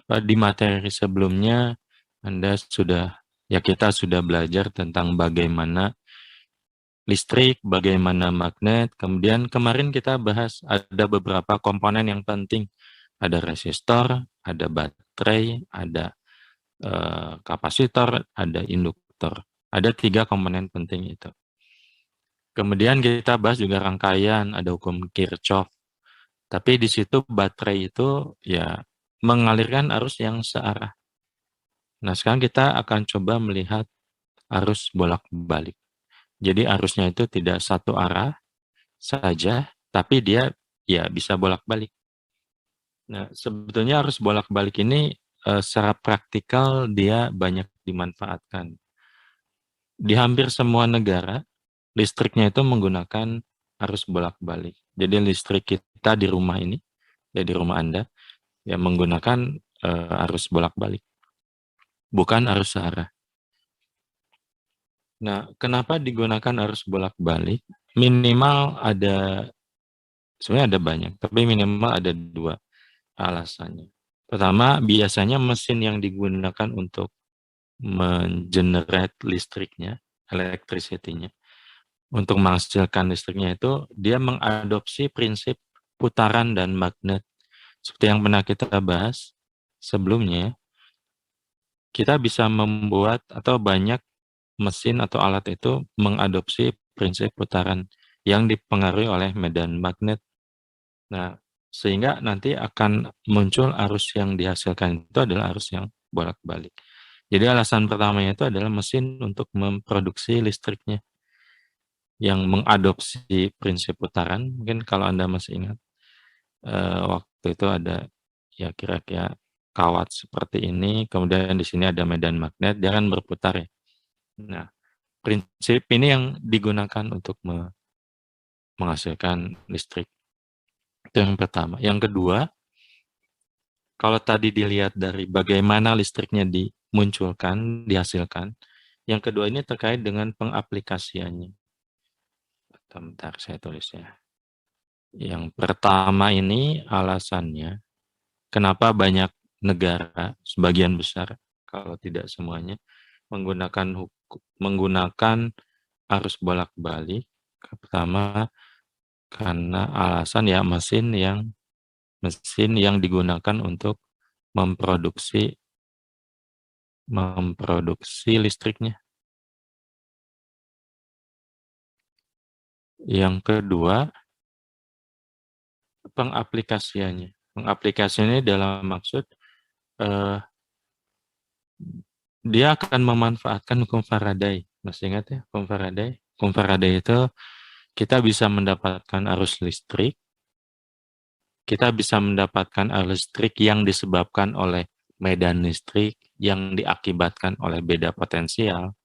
Di materi sebelumnya kita sudah belajar tentang bagaimana listrik, bagaimana magnet. Kemudian kemarin kita bahas ada beberapa komponen yang penting. Ada resistor, ada baterai, ada kapasitor, ada induktor. Ada 3 komponen penting itu. Kemudian kita bahas juga rangkaian, ada hukum Kirchhoff. Tapi di situ baterai itu ya mengalirkan arus yang searah. Nah, sekarang kita akan coba melihat arus bolak-balik. Jadi arusnya itu tidak satu arah saja, tapi dia ya bisa bolak-balik. Nah, sebetulnya arus bolak-balik ini secara praktikal dia banyak dimanfaatkan. Di hampir semua negara, listriknya itu menggunakan arus bolak-balik. Jadi listrik kita di rumah ini, ya di rumah Anda, ya menggunakan arus bolak-balik, bukan arus searah. Nah, kenapa digunakan arus bolak-balik? Minimal ada, sebenarnya ada banyak, tapi minimal ada 2 alasannya. Pertama, biasanya mesin yang digunakan untuk mengenerate listriknya, electricity-nya, untuk menghasilkan listriknya itu, dia mengadopsi prinsip putaran dan magnet. Seperti yang pernah kita bahas sebelumnya, kita bisa membuat atau banyak mesin atau alat itu mengadopsi prinsip putaran yang dipengaruhi oleh medan magnet. Nah, sehingga nanti akan muncul arus yang dihasilkan itu adalah arus yang bolak-balik. Jadi alasan pertamanya itu adalah mesin untuk memproduksi listriknya yang mengadopsi prinsip putaran. Mungkin kalau Anda masih ingat, waktu itu ada ya kira-kira kawat seperti ini, kemudian di sini ada medan magnet, dia kan berputar ya. Nah, prinsip ini yang digunakan untuk menghasilkan listrik. Itu yang pertama. Yang kedua, kalau tadi dilihat dari bagaimana listriknya dimunculkan, dihasilkan, yang kedua ini terkait dengan pengaplikasiannya. Bentar, saya tulis ya. Yang pertama ini alasannya, kenapa banyak negara, sebagian besar, kalau tidak semuanya, menggunakan arus bolak-balik. Pertama, karena alasan ya mesin yang digunakan untuk memproduksi listriknya. Yang kedua, pengaplikasiannya. Pengaplikasiannya dalam maksud dia akan memanfaatkan hukum Faraday. Masih ingat ya hukum Faraday? Hukum Faraday itu kita bisa mendapatkan arus listrik, kita bisa mendapatkan arus listrik yang disebabkan oleh medan listrik yang diakibatkan oleh beda potensial.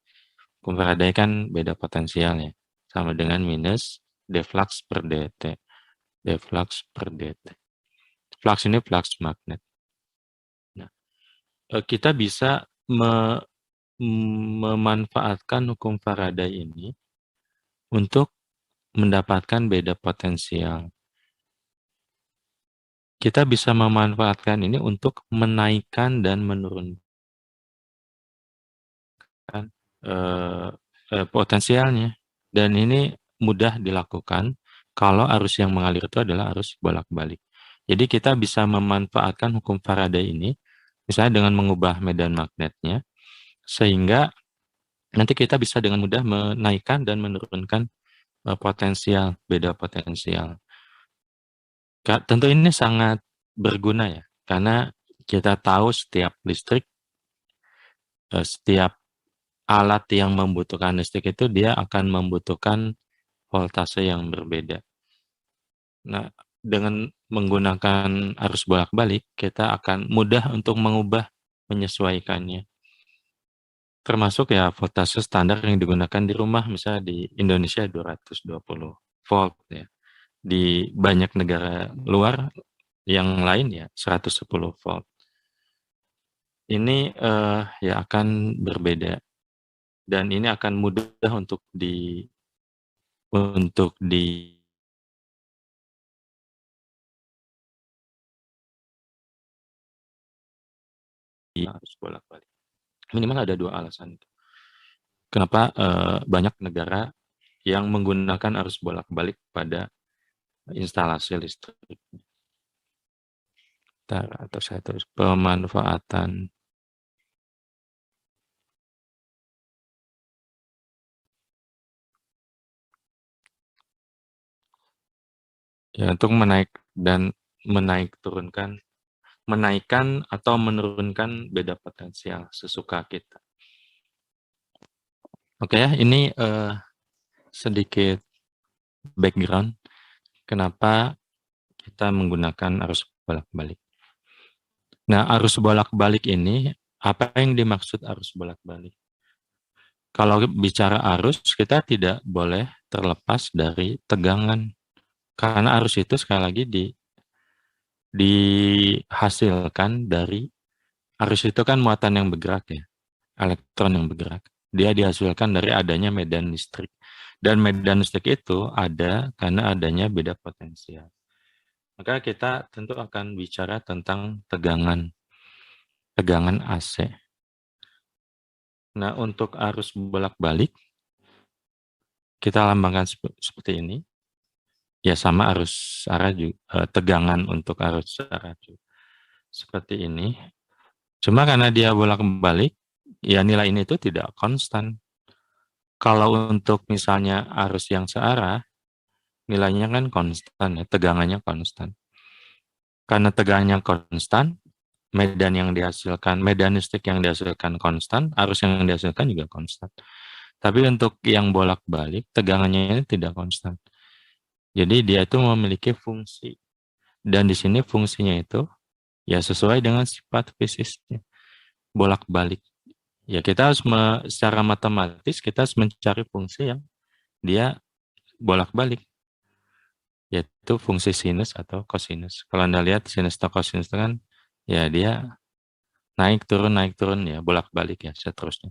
Hukum Faraday kan beda potensialnya, sama dengan minus d flux per dt. D flux per dt. Flux ini flux magnet. Nah, kita bisa memanfaatkan hukum Faraday ini untuk mendapatkan beda potensial. Kita bisa memanfaatkan ini untuk menaikkan dan menurunkan eh, potensialnya. Dan ini mudah dilakukan kalau arus yang mengalir itu adalah arus bolak-balik. Jadi kita bisa memanfaatkan hukum Faraday ini, misalnya dengan mengubah medan magnetnya, sehingga nanti kita bisa dengan mudah menaikkan dan menurunkan potensial, beda potensial. Tentu ini sangat berguna ya, karena kita tahu setiap listrik, setiap alat yang membutuhkan listrik itu dia akan membutuhkan voltase yang berbeda. Nah, dengan menggunakan arus bolak-balik, kita akan mudah untuk mengubah, menyesuaikannya. Termasuk ya voltase standar yang digunakan di rumah, misalnya di Indonesia 220 volt ya. Di banyak negara luar yang lain ya 110 volt. Ini ya akan berbeda dan ini akan mudah untuk dia harus bolak-balik. Minimal ada 2 alasan. Kenapa banyak negara yang menggunakan arus bolak-balik pada instalasi listrik. Atau saya tulis pemanfaatan ya untuk menaikkan atau menurunkan beda potensial sesuka kita. Oke ya, ini sedikit background kenapa kita menggunakan arus bolak-balik. Nah, arus bolak-balik ini, apa yang dimaksud arus bolak-balik? Kalau bicara arus, kita tidak boleh terlepas dari tegangan. Karena arus itu sekali lagi dihasilkan dari, arus itu kan muatan yang bergerak ya, elektron yang bergerak. Dia dihasilkan dari adanya medan listrik. Dan medan listrik itu ada karena adanya beda potensial. Maka kita tentu akan bicara tentang tegangan AC. Nah, untuk arus bolak-balik, kita lambangkan seperti ini. Ya sama arus arah juga, tegangan untuk arus arah juga. Seperti ini. Cuma karena dia bolak-balik, ya nilai ini itu tidak konstan. Kalau untuk misalnya arus yang searah, nilainya kan konstan ya, tegangannya konstan. Karena tegangannya konstan, medan listrik yang dihasilkan konstan, arus yang dihasilkan juga konstan. Tapi untuk yang bolak-balik, tegangannya tidak konstan. Jadi dia itu memiliki fungsi. Dan di sini fungsinya itu ya sesuai dengan sifat fisiknya. Bolak-balik. Ya kita harus secara matematis kita harus mencari fungsi yang dia bolak-balik. Yaitu fungsi sinus atau kosinus. Kalau Anda lihat sinus atau kosinus itu kan ya dia naik turun ya, bolak-balik ya seterusnya.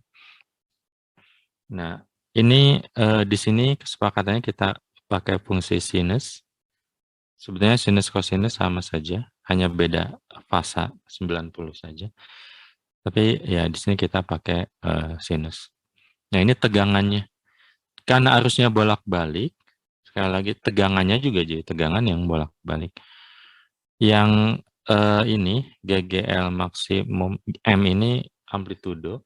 Nah, ini di sini kesepakatannya kita pakai fungsi sinus. Sebenarnya sinus kosinus sama saja, hanya beda fasa 90 saja. Tapi ya di sini kita pakai sinus. Nah, ini tegangannya. Karena arusnya bolak-balik, sekali lagi tegangannya juga jadi tegangan yang bolak-balik. Yang ini GGL maksimum M ini amplitudo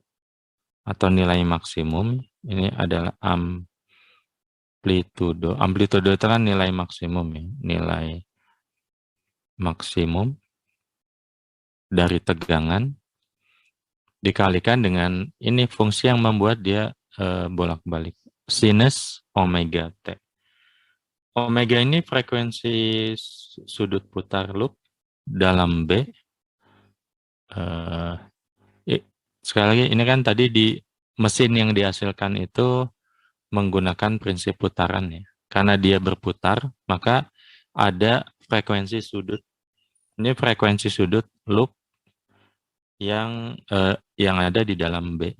atau nilai maksimum. Ini adalah amplitudo. Amplitudo itu kan nilai maksimum ya, nilai maksimum dari tegangan dikalikan dengan ini fungsi yang membuat dia bolak-balik. Sinus omega T. Omega ini frekuensi sudut putar loop dalam B. Sekali lagi, ini kan tadi di mesin yang dihasilkan itu menggunakan prinsip putaran ya. Karena dia berputar, maka ada frekuensi sudut. Ini frekuensi sudut loop yang ada di dalam B.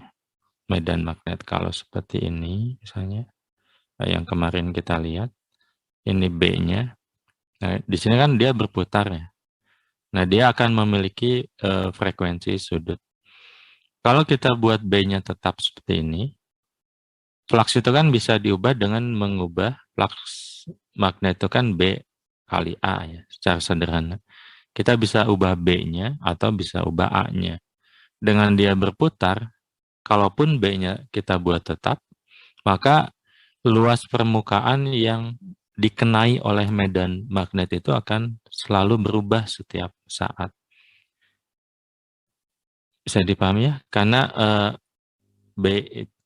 Medan magnet. Kalau seperti ini, misalnya, yang kemarin kita lihat, ini B-nya. Nah, di sini kan dia berputar ya. Nah, dia akan memiliki frekuensi sudut. Kalau kita buat B-nya tetap seperti ini, flux itu kan bisa diubah dengan mengubah flux magnet itu kan B kali A ya, secara sederhana. Kita bisa ubah B-nya atau bisa ubah A-nya. Dengan dia berputar, kalaupun B-nya kita buat tetap, maka luas permukaan yang dikenai oleh medan magnet itu akan selalu berubah setiap saat. Bisa dipahami ya? Karena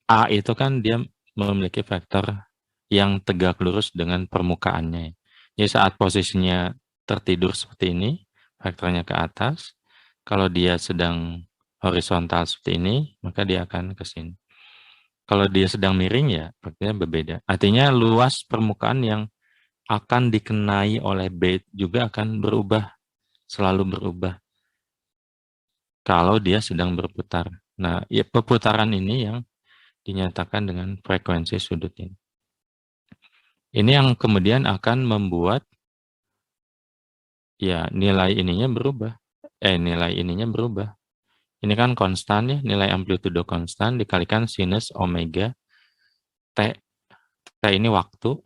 A itu kan dia memiliki vektor yang tegak lurus dengan permukaannya. Jadi saat posisinya tertidur seperti ini, vektornya ke atas. Kalau dia sedang horizontal seperti ini, maka dia akan ke sini. Kalau dia sedang miring ya, vektornya berbeda. Artinya luas permukaan yang akan dikenai oleh B juga akan berubah, selalu berubah. Kalau dia sedang berputar. Nah, ya perputaran ini yang dinyatakan dengan frekuensi sudut ini. Ini yang kemudian akan membuat ya nilai ininya berubah. Nilai ininya berubah. Ini kan konstan ya, nilai amplitudo konstan dikalikan sinus omega T. T ini waktu,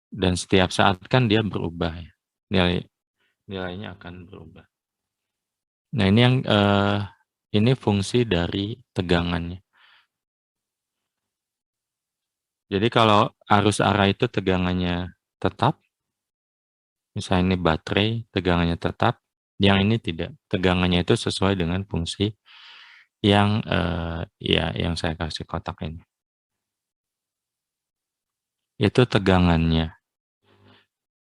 dan setiap saat kan dia berubah ya. Nilainya akan berubah. Nah, ini yang ini fungsi dari tegangannya. Jadi kalau arus arah itu tegangannya tetap, misalnya ini baterai tegangannya tetap, yang ini tidak. Tegangannya itu sesuai dengan fungsi yang ya yang saya kasih kotak ini. Itu tegangannya.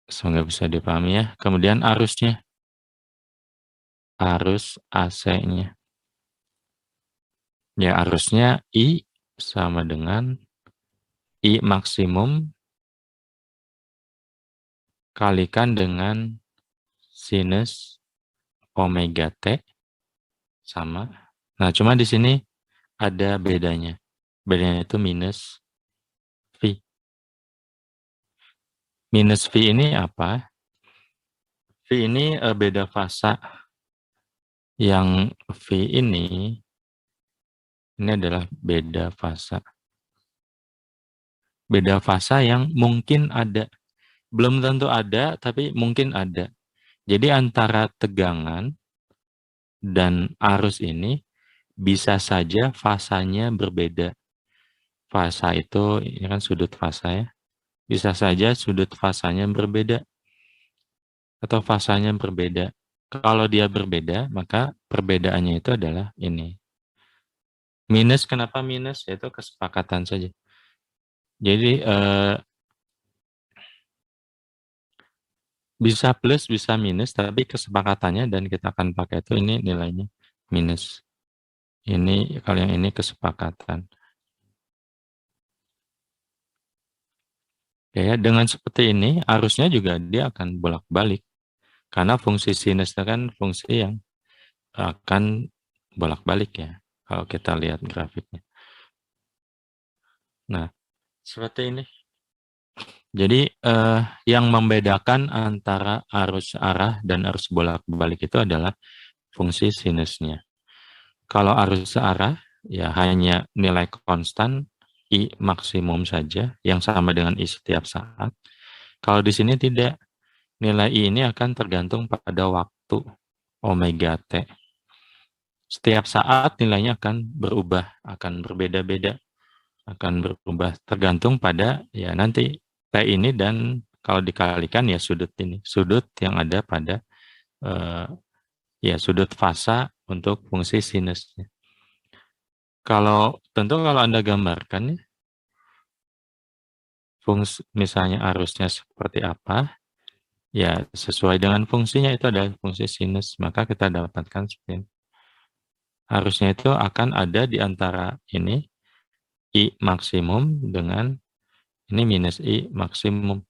Semoga bisa dipahami ya. Kemudian arusnya. Arus AC-nya. Ya, arusnya I sama dengan I maksimum kalikan dengan sinus omega T sama. Nah, cuma di sini ada bedanya. Bedanya itu minus V. Minus V ini apa? V ini beda fasa. Yang V ini adalah beda fasa. Beda fasa yang mungkin ada. Belum tentu ada, tapi mungkin ada. Jadi antara tegangan dan arus ini bisa saja fasanya berbeda. Fasa itu, ini kan sudut fasa ya. Bisa saja sudut fasanya berbeda atau fasanya berbeda. Kalau dia berbeda, maka perbedaannya itu adalah ini. Minus, kenapa minus? Yaitu kesepakatan saja. Jadi bisa plus, bisa minus, tapi kesepakatannya dan kita akan pakai itu ini nilainya minus. Ini kalau yang ini kesepakatan. Ya, dengan seperti ini arusnya juga dia akan bolak-balik. Karena fungsi sinus itu kan fungsi yang akan bolak-balik ya. Kalau kita lihat grafiknya. Nah, seperti ini. Jadi yang membedakan antara arus arah dan arus bolak-balik itu adalah fungsi sinusnya. Kalau arus arah ya hanya nilai konstan I maksimum saja yang sama dengan I setiap saat. Kalau di sini tidak, nilai I ini akan tergantung pada waktu omega T. Setiap saat nilainya akan berubah, akan berbeda-beda, akan berubah tergantung pada ya nanti T ini dan kalau dikalikan ya sudut ini, sudut yang ada pada ya sudut fasa untuk fungsi sinusnya. Kalau tentu kalau Anda gambarkan ya, fungsi misalnya arusnya seperti apa, ya sesuai dengan fungsinya itu adalah fungsi sinus, maka kita dapatkan seperti ini. Arusnya itu akan ada di antara ini I maksimum dengan ini minus I maksimum.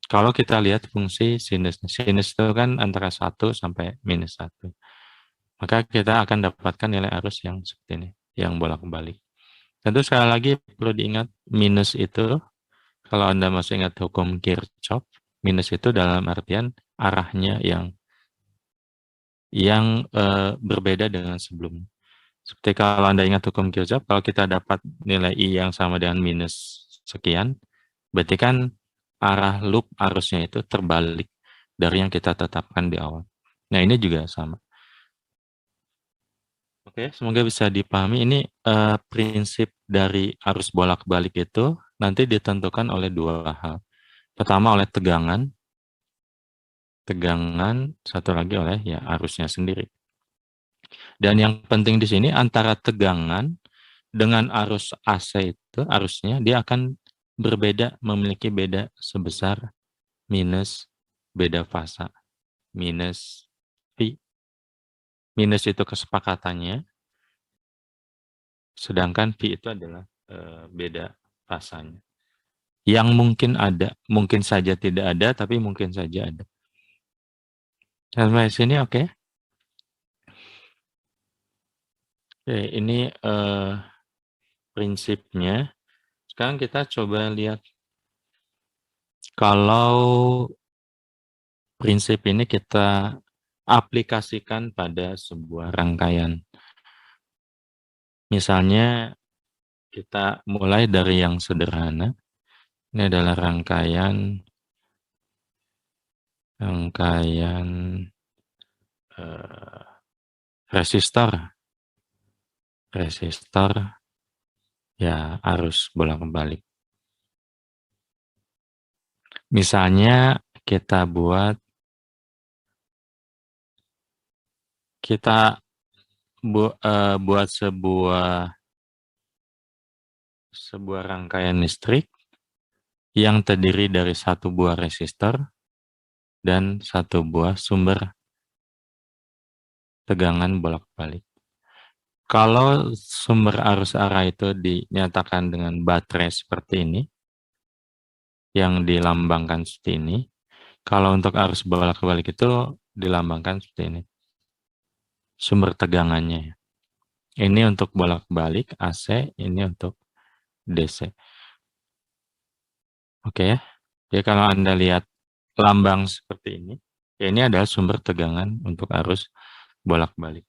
Kalau kita lihat fungsi sinus itu kan antara 1 sampai minus 1. Maka kita akan dapatkan nilai arus yang seperti ini, yang bolak-balik. Tentu sekali lagi perlu diingat, minus itu, kalau Anda masih ingat hukum Kirchhoff, minus itu dalam artian arahnya yang berbeda dengan sebelumnya. Seperti kalau Anda ingat hukum Kirchhoff, kalau kita dapat nilai I yang sama dengan minus sekian, berarti kan arah loop arusnya itu terbalik dari yang kita tetapkan di awal. Nah, ini juga sama. Oke, semoga bisa dipahami. Ini prinsip dari arus bolak-balik itu nanti ditentukan oleh dua hal. Pertama oleh tegangan, satu lagi oleh ya arusnya sendiri. Dan yang penting di sini antara tegangan dengan arus AC itu, arusnya dia akan berbeda, memiliki beda sebesar minus beda fasa, minus V. Minus itu kesepakatannya, sedangkan V itu adalah beda fasanya. Yang mungkin ada, mungkin saja tidak ada, tapi mungkin saja ada. Sampai sini oke? Oke, ini prinsipnya. Sekarang kita coba lihat kalau prinsip ini kita aplikasikan pada sebuah rangkaian. Misalnya kita mulai dari yang sederhana. Ini adalah rangkaian resistor. Resistor ya arus bolak-balik. Misalnya kita buat sebuah rangkaian listrik yang terdiri dari satu buah resistor dan satu buah sumber tegangan bolak-balik. Kalau sumber arus arah itu dinyatakan dengan baterai seperti ini, yang dilambangkan seperti ini, kalau untuk arus bolak-balik itu dilambangkan seperti ini. Sumber tegangannya. Ini untuk bolak-balik AC, ini untuk DC. Oke ya. Jadi kalau Anda lihat lambang seperti ini, ya ini adalah sumber tegangan untuk arus bolak-balik.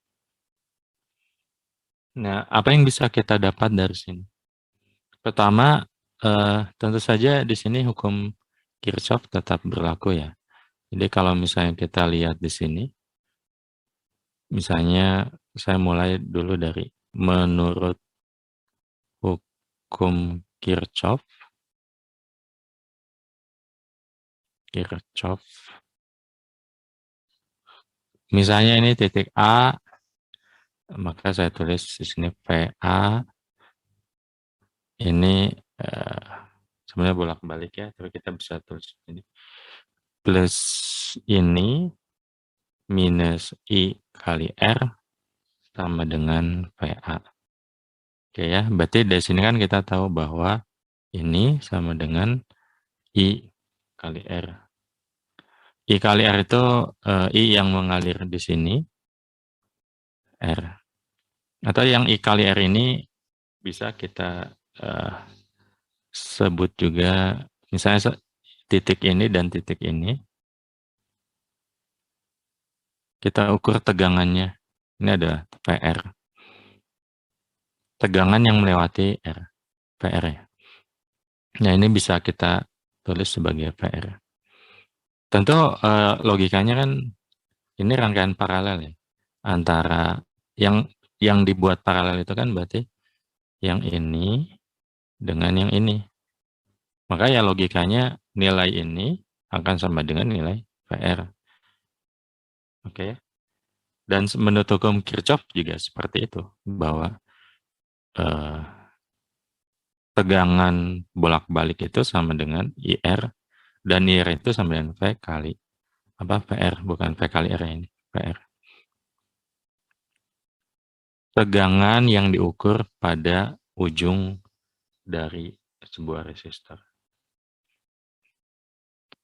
Nah, apa yang bisa kita dapat dari sini? Pertama, tentu saja di sini hukum Kirchhoff tetap berlaku ya. Jadi kalau misalnya kita lihat di sini, misalnya saya mulai dulu dari menurut hukum Kirchhoff. Misalnya ini titik A, maka saya tulis di sini VA. Ini sebenarnya bolak-balik ya, tapi kita bisa tulis ini. Plus ini minus I kali R sama dengan VA. Oke ya, berarti dari sini kan kita tahu bahwa ini sama dengan I kali R. I kali R itu I yang mengalir di sini, R. Atau yang I kali R ini bisa kita sebut juga, misalnya titik ini dan titik ini, kita ukur tegangannya. Ini ada PR. Tegangan yang melewati R, PR ya. Nah ini bisa kita tulis sebagai PR. Tentu logikanya kan ini rangkaian paralel ya. Antara yang dibuat paralel itu kan berarti yang ini dengan yang ini. Maka ya logikanya nilai ini akan sama dengan nilai PR. Oke. Dan menurut hukum Kirchhoff juga seperti itu, bahwa tegangan bolak-balik itu sama dengan IR, dan IR itu sama dengan V kali PR, bukan V kali R ini, PR. Tegangan yang diukur pada ujung dari sebuah resistor.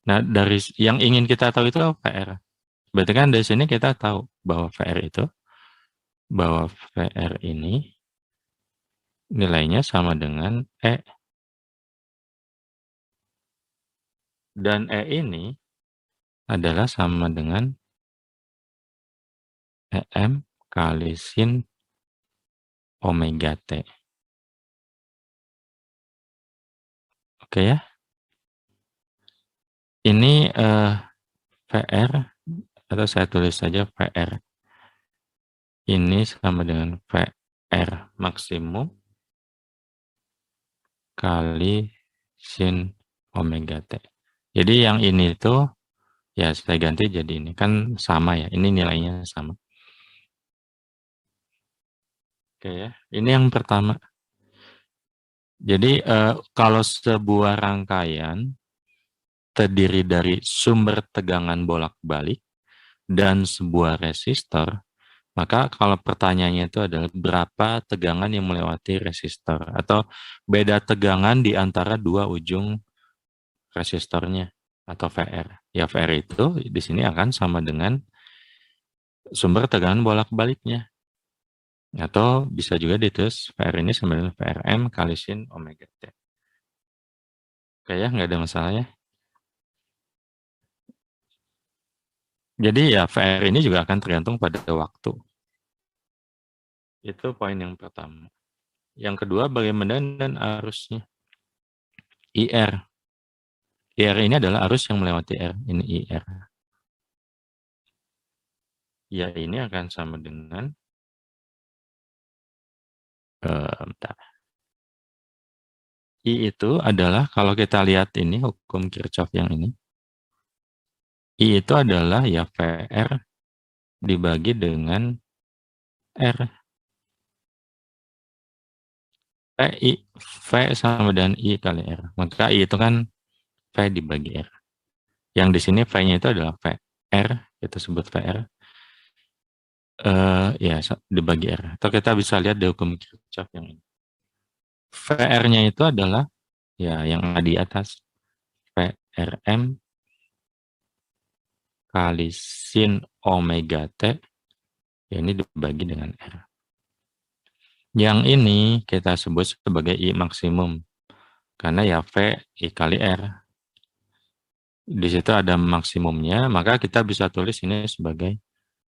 Nah, dari yang ingin kita tahu itu PR. Berarti kan dari sini kita tahu bahwa VR ini nilainya sama dengan E. Dan E ini adalah sama dengan EM kali sin omega T. Oke ya. Ini VR, atau saya tulis saja VR. Ini sama dengan VR maksimum kali sin omega T. Jadi yang ini itu, ya saya ganti jadi ini. Kan sama ya, ini nilainya sama. Oke ya, ini yang pertama. Jadi kalau sebuah rangkaian terdiri dari sumber tegangan bolak-balik dan sebuah resistor, maka kalau pertanyaannya itu adalah berapa tegangan yang melewati resistor, atau beda tegangan di antara dua ujung resistornya atau VR. Ya VR itu di sini akan sama dengan sumber tegangan bolak-baliknya. Atau bisa juga ditulis VR ini sama dengan VRM kali sin omega T. Oke ya, nggak ada masalah ya. Jadi ya VR ini juga akan tergantung pada waktu. Itu poin yang pertama. Yang kedua, bagaimana dengan arusnya? IR. IR ini adalah arus yang melewati R. Ini IR. Ya, ini akan sama dengan bentar. I itu adalah, kalau kita lihat ini, hukum Kirchhoff yang ini, I itu adalah ya VR dibagi dengan R. V sama dengan I kali R. Maka I itu kan V dibagi R. Yang di sini V-nya itu adalah VR, kita sebut VR. Ya, dibagi R. Atau kita bisa lihat di hukum Kirchhoff yang ini. VR-nya itu adalah ya yang di atas. VRM kali sin omega T, ya ini dibagi dengan R. Yang ini kita sebut sebagai I maksimum, karena ya V I kali R. Di situ ada maksimumnya, maka kita bisa tulis ini sebagai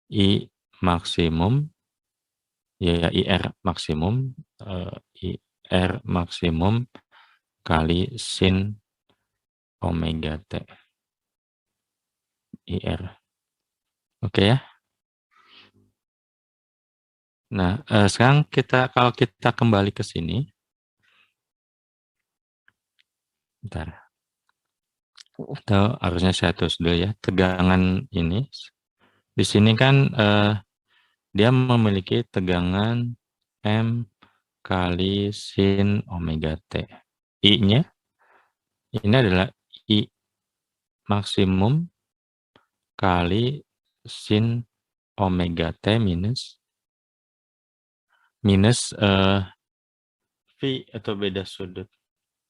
I maksimum, ya IR maksimum, IR maksimum kali sin omega T. IR. Oke ya. Nah, sekarang kalau kita kembali ke sini, bentar. Atau harusnya saya tulis dulu ya, tegangan ini. Di sini kan dia memiliki tegangan M kali sin omega T. I-nya ini adalah I maksimum kali sin omega T minus V atau beda sudut.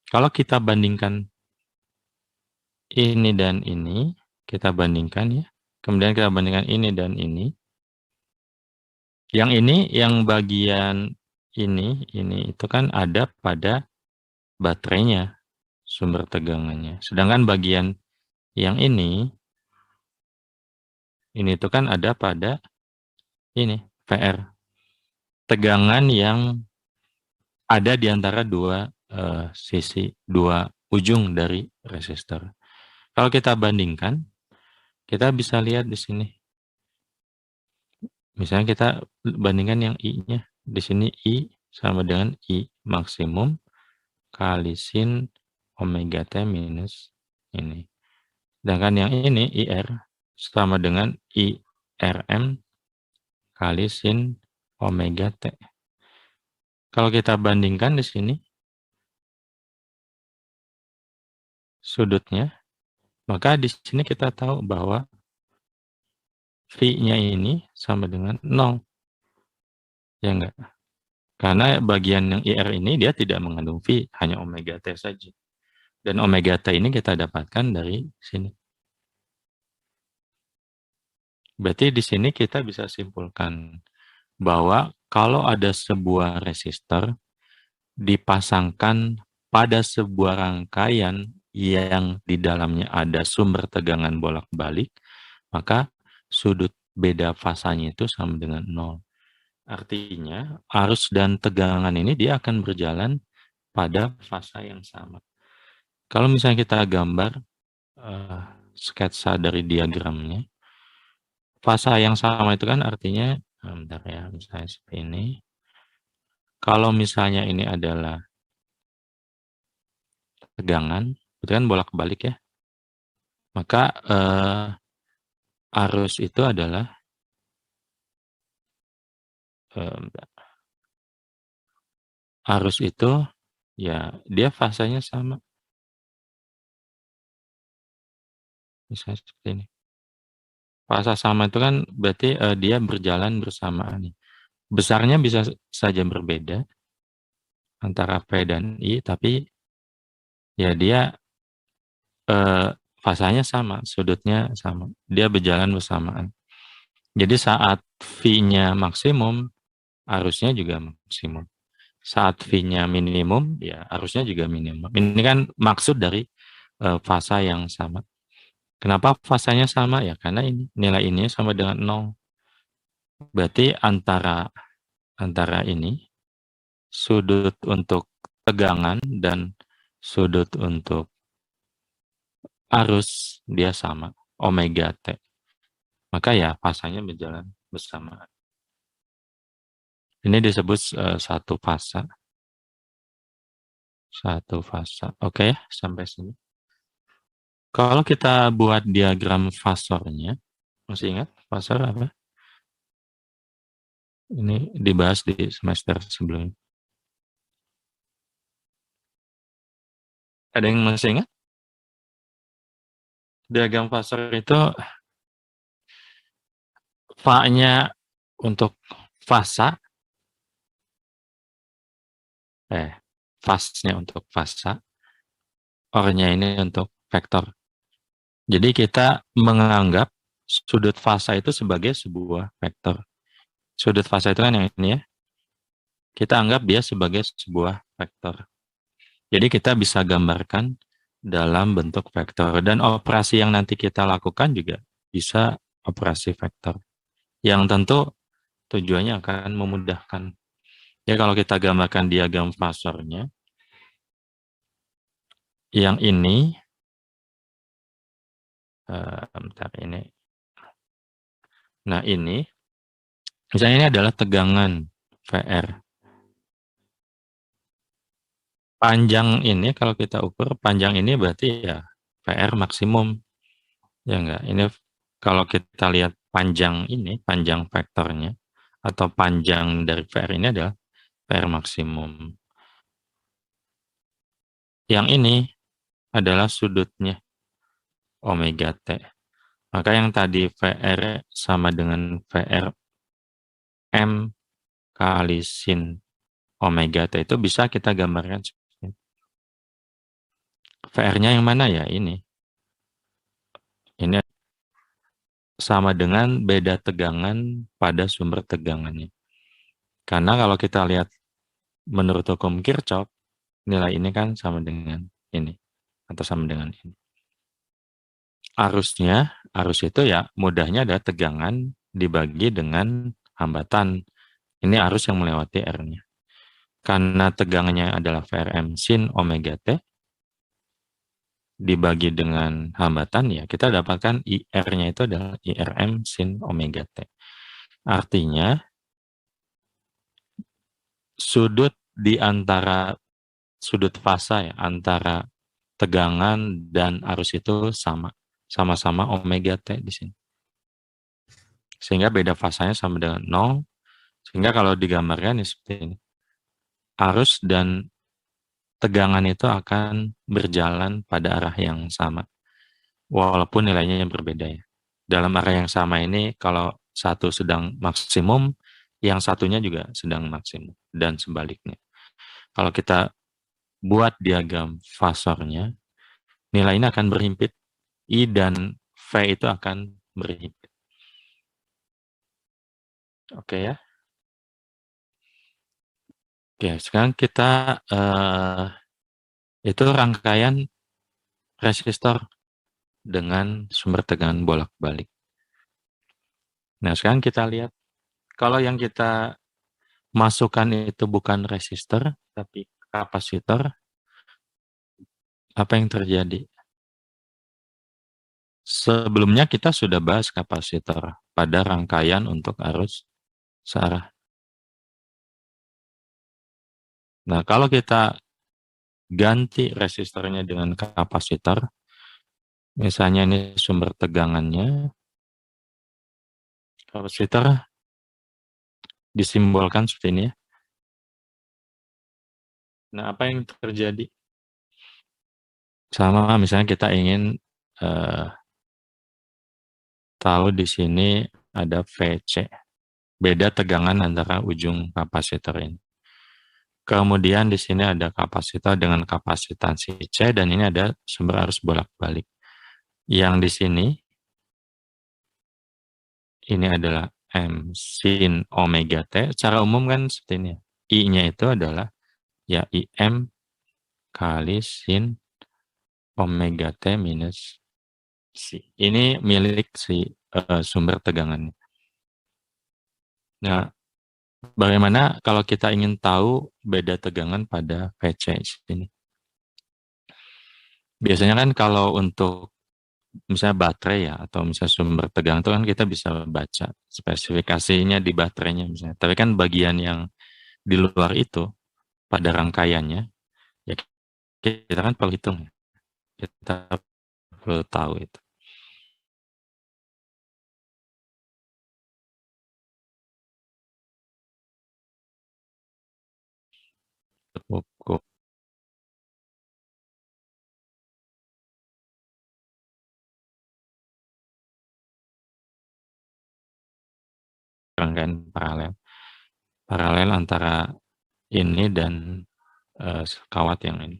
Kalau kita bandingkan ini dan ini, kita bandingkan ya. Kemudian kita bandingkan ini dan ini. Yang ini, yang bagian ini itu kan ada pada baterainya, sumber tegangannya. Sedangkan bagian yang ini itu kan ada pada ini, VR. Tegangan yang ada di antara dua sisi, dua ujung dari resistor. Kalau kita bandingkan, kita bisa lihat di sini. Misalnya kita bandingkan yang I-nya. Di sini I sama dengan I maksimum kali sin omega T minus ini. Sedangkan yang ini IR sama dengan IRM kali sin omega T. Kalau kita bandingkan di sini sudutnya, maka di sini kita tahu bahwa V-nya ini sama dengan 0. Ya enggak? Karena bagian yang IR ini dia tidak mengandung V, hanya omega T saja. Dan omega T ini kita dapatkan dari sini. Berarti di sini kita bisa simpulkan bahwa kalau ada sebuah resistor dipasangkan pada sebuah rangkaian yang di dalamnya ada sumber tegangan bolak-balik, maka sudut beda fasanya itu sama dengan 0. Artinya, arus dan tegangan ini dia akan berjalan pada fasa yang sama. Kalau misalnya kita gambar sketsa dari diagramnya, fasa yang sama itu kan artinya, bentar ya, misalnya seperti ini. Kalau misalnya ini adalah tegangan, itu kan bolak-balik ya. Maka arus itu adalah arus itu ya dia fasanya sama. Misalnya seperti ini. Fasa sama itu kan berarti dia berjalan bersamaan. Besarnya bisa saja berbeda antara P dan I, tapi ya dia fasanya sama, sudutnya sama. Dia berjalan bersamaan. Jadi saat V-nya maksimum, arusnya juga maksimum. Saat V-nya minimum, ya arusnya juga minimum. Ini kan maksud dari fasa yang sama. Kenapa fasanya sama? Ya karena ini nilai ini sama dengan 0. Berarti antara ini sudut untuk tegangan dan sudut untuk arus dia sama, omega T. Maka ya fasanya berjalan bersamaan. Ini disebut satu fasa. Satu fasa. Oke, sampai sini. Kalau kita buat diagram fasornya, masih ingat fasor apa? Ini dibahas di semester sebelumnya. Ada yang masih ingat? Diagram fasor itu fa-nya untuk fasa, fasnya untuk fasa, or-nya ini untuk vektor. Jadi kita menganggap sudut fasa itu sebagai sebuah vektor. Sudut fasa itu kan yang ini ya. Kita anggap dia sebagai sebuah vektor. Jadi kita bisa gambarkan dalam bentuk vektor. Dan operasi yang nanti kita lakukan juga bisa operasi vektor. Yang tentu tujuannya akan memudahkan. Ya kalau kita gambarkan diagram fasornya, yang ini, bentar ini. Nah ini, misalnya ini adalah tegangan VR. Panjang ini kalau kita ukur, panjang ini berarti ya VR maksimum. Ya enggak, ini kalau kita lihat panjang ini, panjang vektornya, atau panjang dari VR ini adalah VR maksimum. Yang ini adalah sudutnya, omega T. Maka yang tadi VR sama dengan VR M kali sin omega T itu bisa kita gambarkan. VR-nya yang mana ya? Ini sama dengan beda tegangan pada sumber tegangannya. Karena kalau kita lihat menurut hukum Kirchhoff, nilai ini kan sama dengan ini, atau sama dengan ini. Arus itu ya mudahnya ada tegangan dibagi dengan hambatan. Ini arus yang melewati R-nya. Karena tegangannya adalah VRM sin omega T, dibagi dengan hambatan, ya kita dapatkan IR-nya itu adalah IRM sin omega T. Artinya, sudut di antara sudut fasa ya, antara tegangan dan arus itu sama-sama omega T di sini. Sehingga beda fasanya sama dengan 0, sehingga kalau digambarkan ya seperti ini. Arus dan tegangan itu akan berjalan pada arah yang sama, walaupun nilainya yang berbeda ya. Dalam arah yang sama ini, kalau satu sedang maksimum, yang satunya juga sedang maksimum, dan sebaliknya. Kalau kita buat diagram fasornya, nilai ini akan berhimpit, I dan V itu akan berhimpit. Oke ya. Oke, sekarang kita itu rangkaian resistor dengan sumber tegangan bolak-balik. Nah, sekarang kita lihat, kalau yang kita masukkan itu bukan resistor, tapi kapasitor, apa yang terjadi? Sebelumnya kita sudah bahas kapasitor pada rangkaian untuk arus searah. Nah, kalau kita ganti resistornya dengan kapasitor, misalnya ini sumber tegangannya, kapasitor disimbolkan seperti ini ya. Nah, apa yang terjadi? Sama misalnya kita ingin tahu di sini ada VC, beda tegangan antara ujung kapasitor ini. Kemudian di sini ada kapasitor dengan kapasitansi C, dan ini ada sumber arus bolak-balik. Yang di sini, ini adalah M sin omega T. Secara umum kan seperti ini. I-nya itu adalah ya IM kali sin omega T minus Ini milik si sumber tegangannya. Nah, bagaimana kalau kita ingin tahu beda tegangan pada VC ini? Biasanya kan kalau untuk misalnya baterai ya, atau misalnya sumber tegangan itu kan kita bisa baca spesifikasinya di baterainya misalnya. Tapi kan bagian yang di luar itu, pada rangkaiannya, ya kita kan perlu hitung ya. Kita perlu tahu itu. Cukup rangkaian paralel. Paralel antara ini dan kawat yang ini.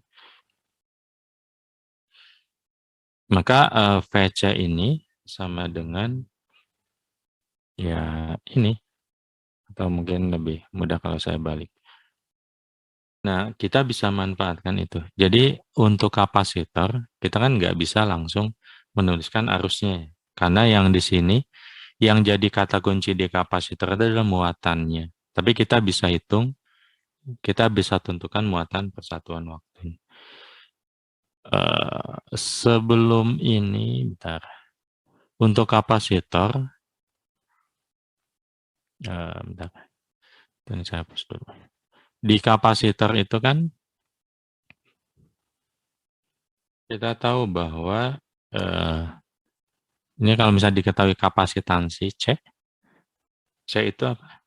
Maka VC ini sama dengan ya ini, atau mungkin lebih mudah kalau saya balik. Nah, kita bisa manfaatkan itu. Jadi untuk kapasitor, kita kan nggak bisa langsung menuliskan arusnya. Karena yang di sini, yang jadi kata kunci di kapasitor adalah muatannya. Tapi kita bisa hitung, kita bisa tentukan muatan persatuan waktu. Sebelum ini, bentar. Untuk kapasitor, bentar. Ini saya hapus dulu. Di kapasitor itu kan kita tahu bahwa ini kalau misalnya diketahui kapasitansi C itu apa?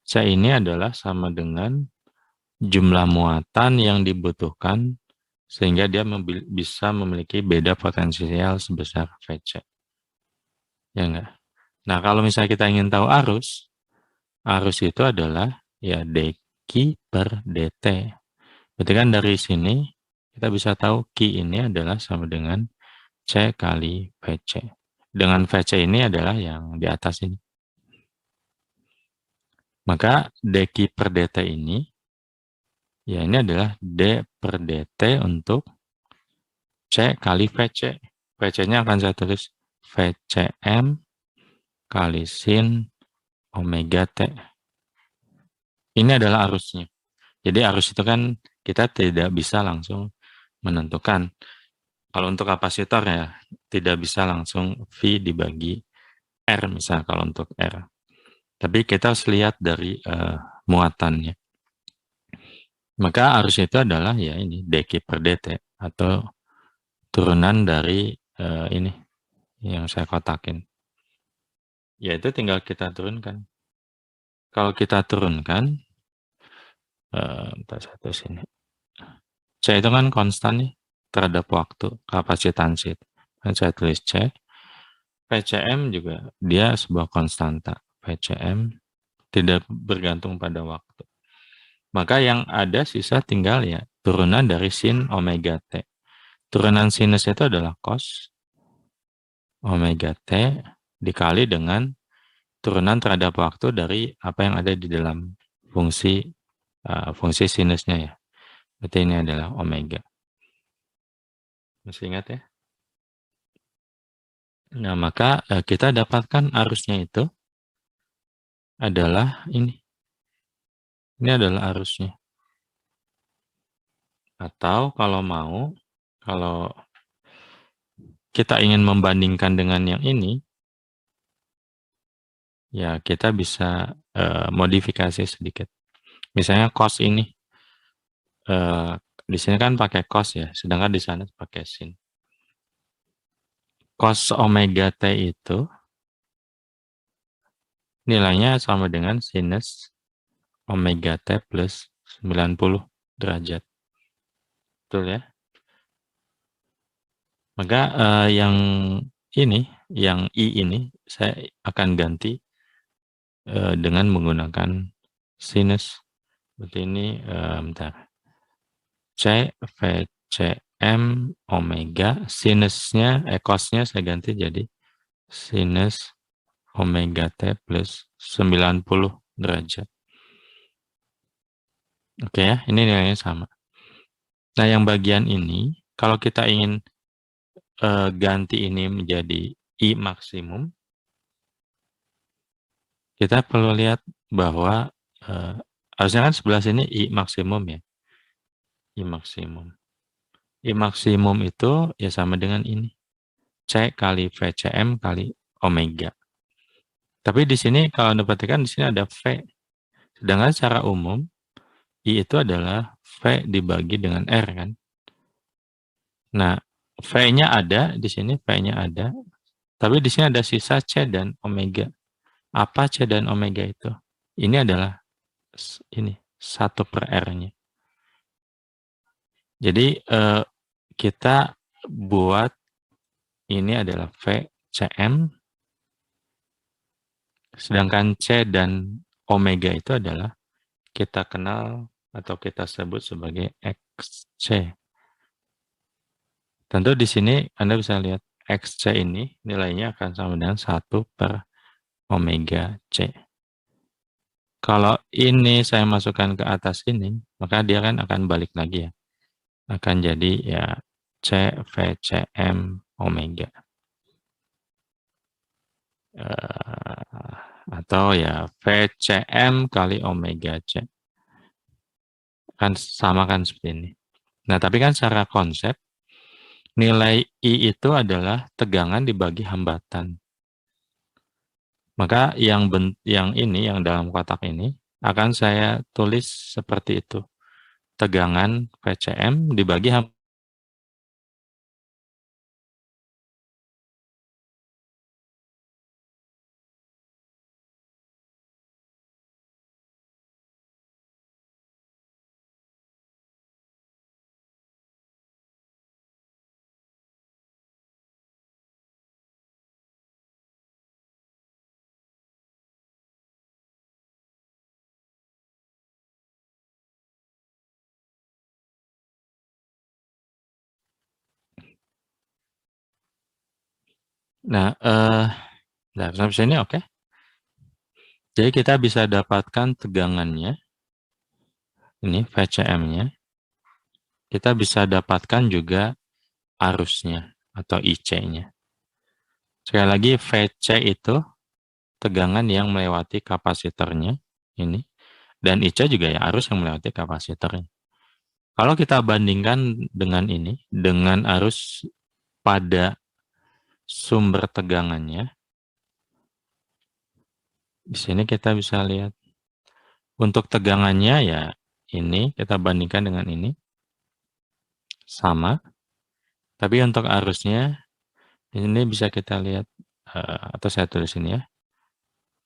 C ini adalah sama dengan jumlah muatan yang dibutuhkan sehingga dia bisa memiliki beda potensial sebesar VC. Ya enggak? Nah, kalau misalnya kita ingin tahu arus itu adalah ya dq per dt. Berarti kan dari sini kita bisa tahu Q ini adalah sama dengan C kali VC. Dengan VC ini adalah yang di atas ini. Maka dq per dt ini, ya ini adalah d per dt untuk C kali VC. VC-nya akan saya tulis VCM kali sin omega T. Ini adalah arusnya. Jadi arus itu kan kita tidak bisa langsung menentukan. Kalau untuk kapasitor ya tidak bisa langsung V dibagi R misalnya kalau untuk R. Tapi kita harus lihat dari muatannya. Maka arus itu adalah ya ini dq per dt atau turunan dari ini yang saya kotakin. Ya itu tinggal kita turunkan. Kalau kita turunkan, satu sini. C itu kan konstan nih terhadap waktu, kapasitansi. Saya tulis C. VCM juga dia sebuah konstanta. VCM tidak bergantung pada waktu. Maka yang ada sisa tinggal ya turunan dari sin omega T. Turunan sinus itu adalah cos omega T dikali dengan turunan terhadap waktu dari apa yang ada di dalam fungsi sinusnya ya. Berarti ini adalah omega. Masih ingat ya? Nah, maka kita dapatkan arusnya itu adalah ini. Ini adalah arusnya. Atau kalau mau, kalau kita ingin membandingkan dengan yang ini, ya kita bisa modifikasi sedikit. Misalnya cos ini, di sini kan pakai cos ya, sedangkan di sana pakai sin. Cos omega T itu nilainya sama dengan sinus omega T plus 90 derajat. Betul ya? Maka yang ini, yang I ini, saya akan ganti dengan menggunakan sinus. Berarti ini, bentar. C, V, C, M, omega. Sinusnya, cosnya saya ganti jadi sinus omega T plus 90 derajat. Oke ya, ini nilainya sama. Nah, yang bagian ini, kalau kita ingin ganti ini menjadi I maksimum, kita perlu lihat bahwa harusnya kan sebelah sini I maksimum ya. I maksimum. I maksimum itu ya sama dengan ini. C kali VCM kali omega. Tapi di sini kalau Anda perhatikan di sini ada V. Sedangkan secara umum I itu adalah V dibagi dengan R kan. Nah, V-nya ada di sini, V-nya ada. Tapi di sini ada sisa C dan omega. Apa C dan omega itu? Ini adalah ini 1/R-nya. Jadi kita buat ini adalah VCM, sedangkan C dan omega itu adalah kita kenal atau kita sebut sebagai XC. Tentu di sini Anda bisa lihat XC ini nilainya akan sama dengan 1/omega C. Kalau ini saya masukkan ke atas ini, maka dia kan akan balik lagi ya. Akan jadi ya C VCM omega. Atau ya VCM kali omega C. Kan sama kan seperti ini. Nah, tapi kan secara konsep, nilai I itu adalah tegangan dibagi hambatan. Maka yang ini, yang dalam kotak ini, akan saya tulis seperti itu. Tegangan VCM dibagi hambatan. Nah, sampai sini oke. Jadi kita bisa dapatkan tegangannya, ini VCM-nya. Kita bisa dapatkan juga arusnya atau IC-nya. Sekali lagi, VC itu tegangan yang melewati kapasitornya, ini. Dan IC juga ya arus yang melewati kapasitornya. Kalau kita bandingkan dengan ini, dengan arus pada sumber tegangannya, di sini kita bisa lihat. Untuk tegangannya ya ini, kita bandingkan dengan ini. Sama. Tapi untuk arusnya, ini bisa kita lihat, atau saya tulis ini ya.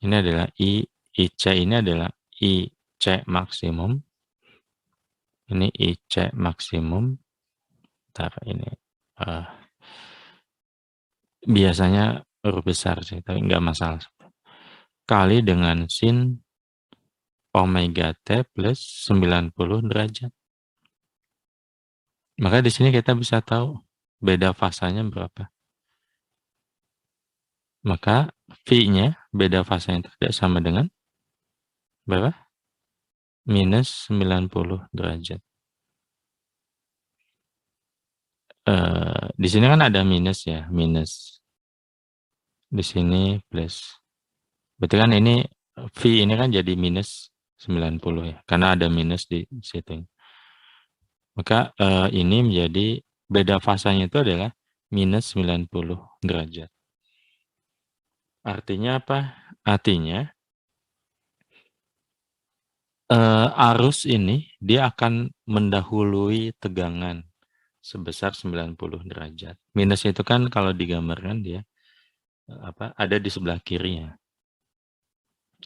Ini adalah IC ini adalah IC maksimum. Ini IC maksimum. Bentar, ini. Biasanya huruf besar sih, tapi nggak masalah. Kali dengan sin omega T plus 90 derajat. Maka di sini kita bisa tahu beda fasanya berapa. Maka V-nya, beda fasanya itu tidak sama dengan berapa? Minus 90 derajat. Di sini kan ada minus ya, minus. Di sini plus. Berarti kan ini V ini kan jadi minus 90 ya, karena ada minus di situ. Maka ini menjadi beda fasanya itu adalah minus 90 derajat. Artinya apa? Artinya arus ini dia akan mendahului tegangan sebesar 90 derajat. Minus itu kan kalau digambarkan dia ada di sebelah kirinya.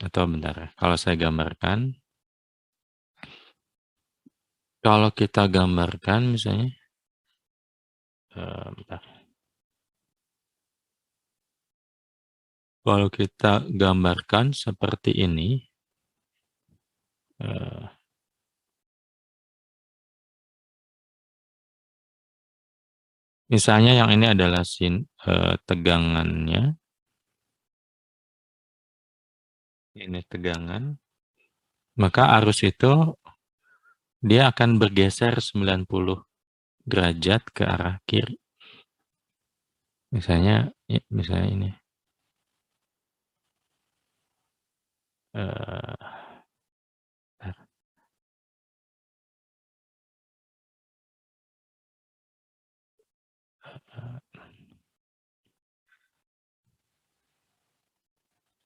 Atau bentar, kalau saya gambarkan, kalau kita gambarkan misalnya, bentar. Kalau kita gambarkan seperti ini, misalnya yang ini adalah tegangannya, ini tegangan, maka arus itu dia akan bergeser 90 derajat ke arah kiri. Misalnya ini.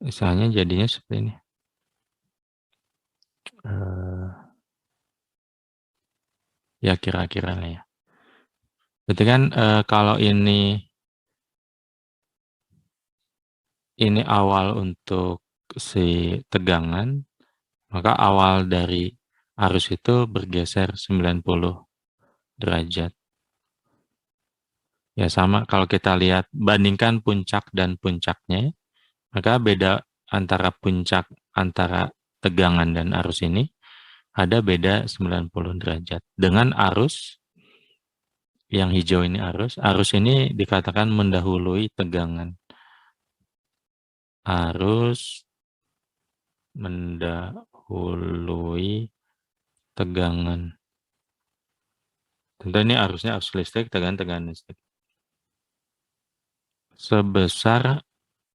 Misalnya jadinya seperti ini. Ya kira-kira lah ya. Berarti kan kalau ini awal untuk si tegangan, maka awal dari arus itu bergeser 90 derajat. Ya sama kalau kita lihat bandingkan puncak dan puncaknya, maka beda antara puncak antara tegangan dan arus ini ada beda 90 derajat. Dengan arus yang hijau ini arus ini dikatakan mendahului tegangan. Arus mendahului tegangan. Tentu ini arusnya arus listrik, tegangan listrik. Sebesar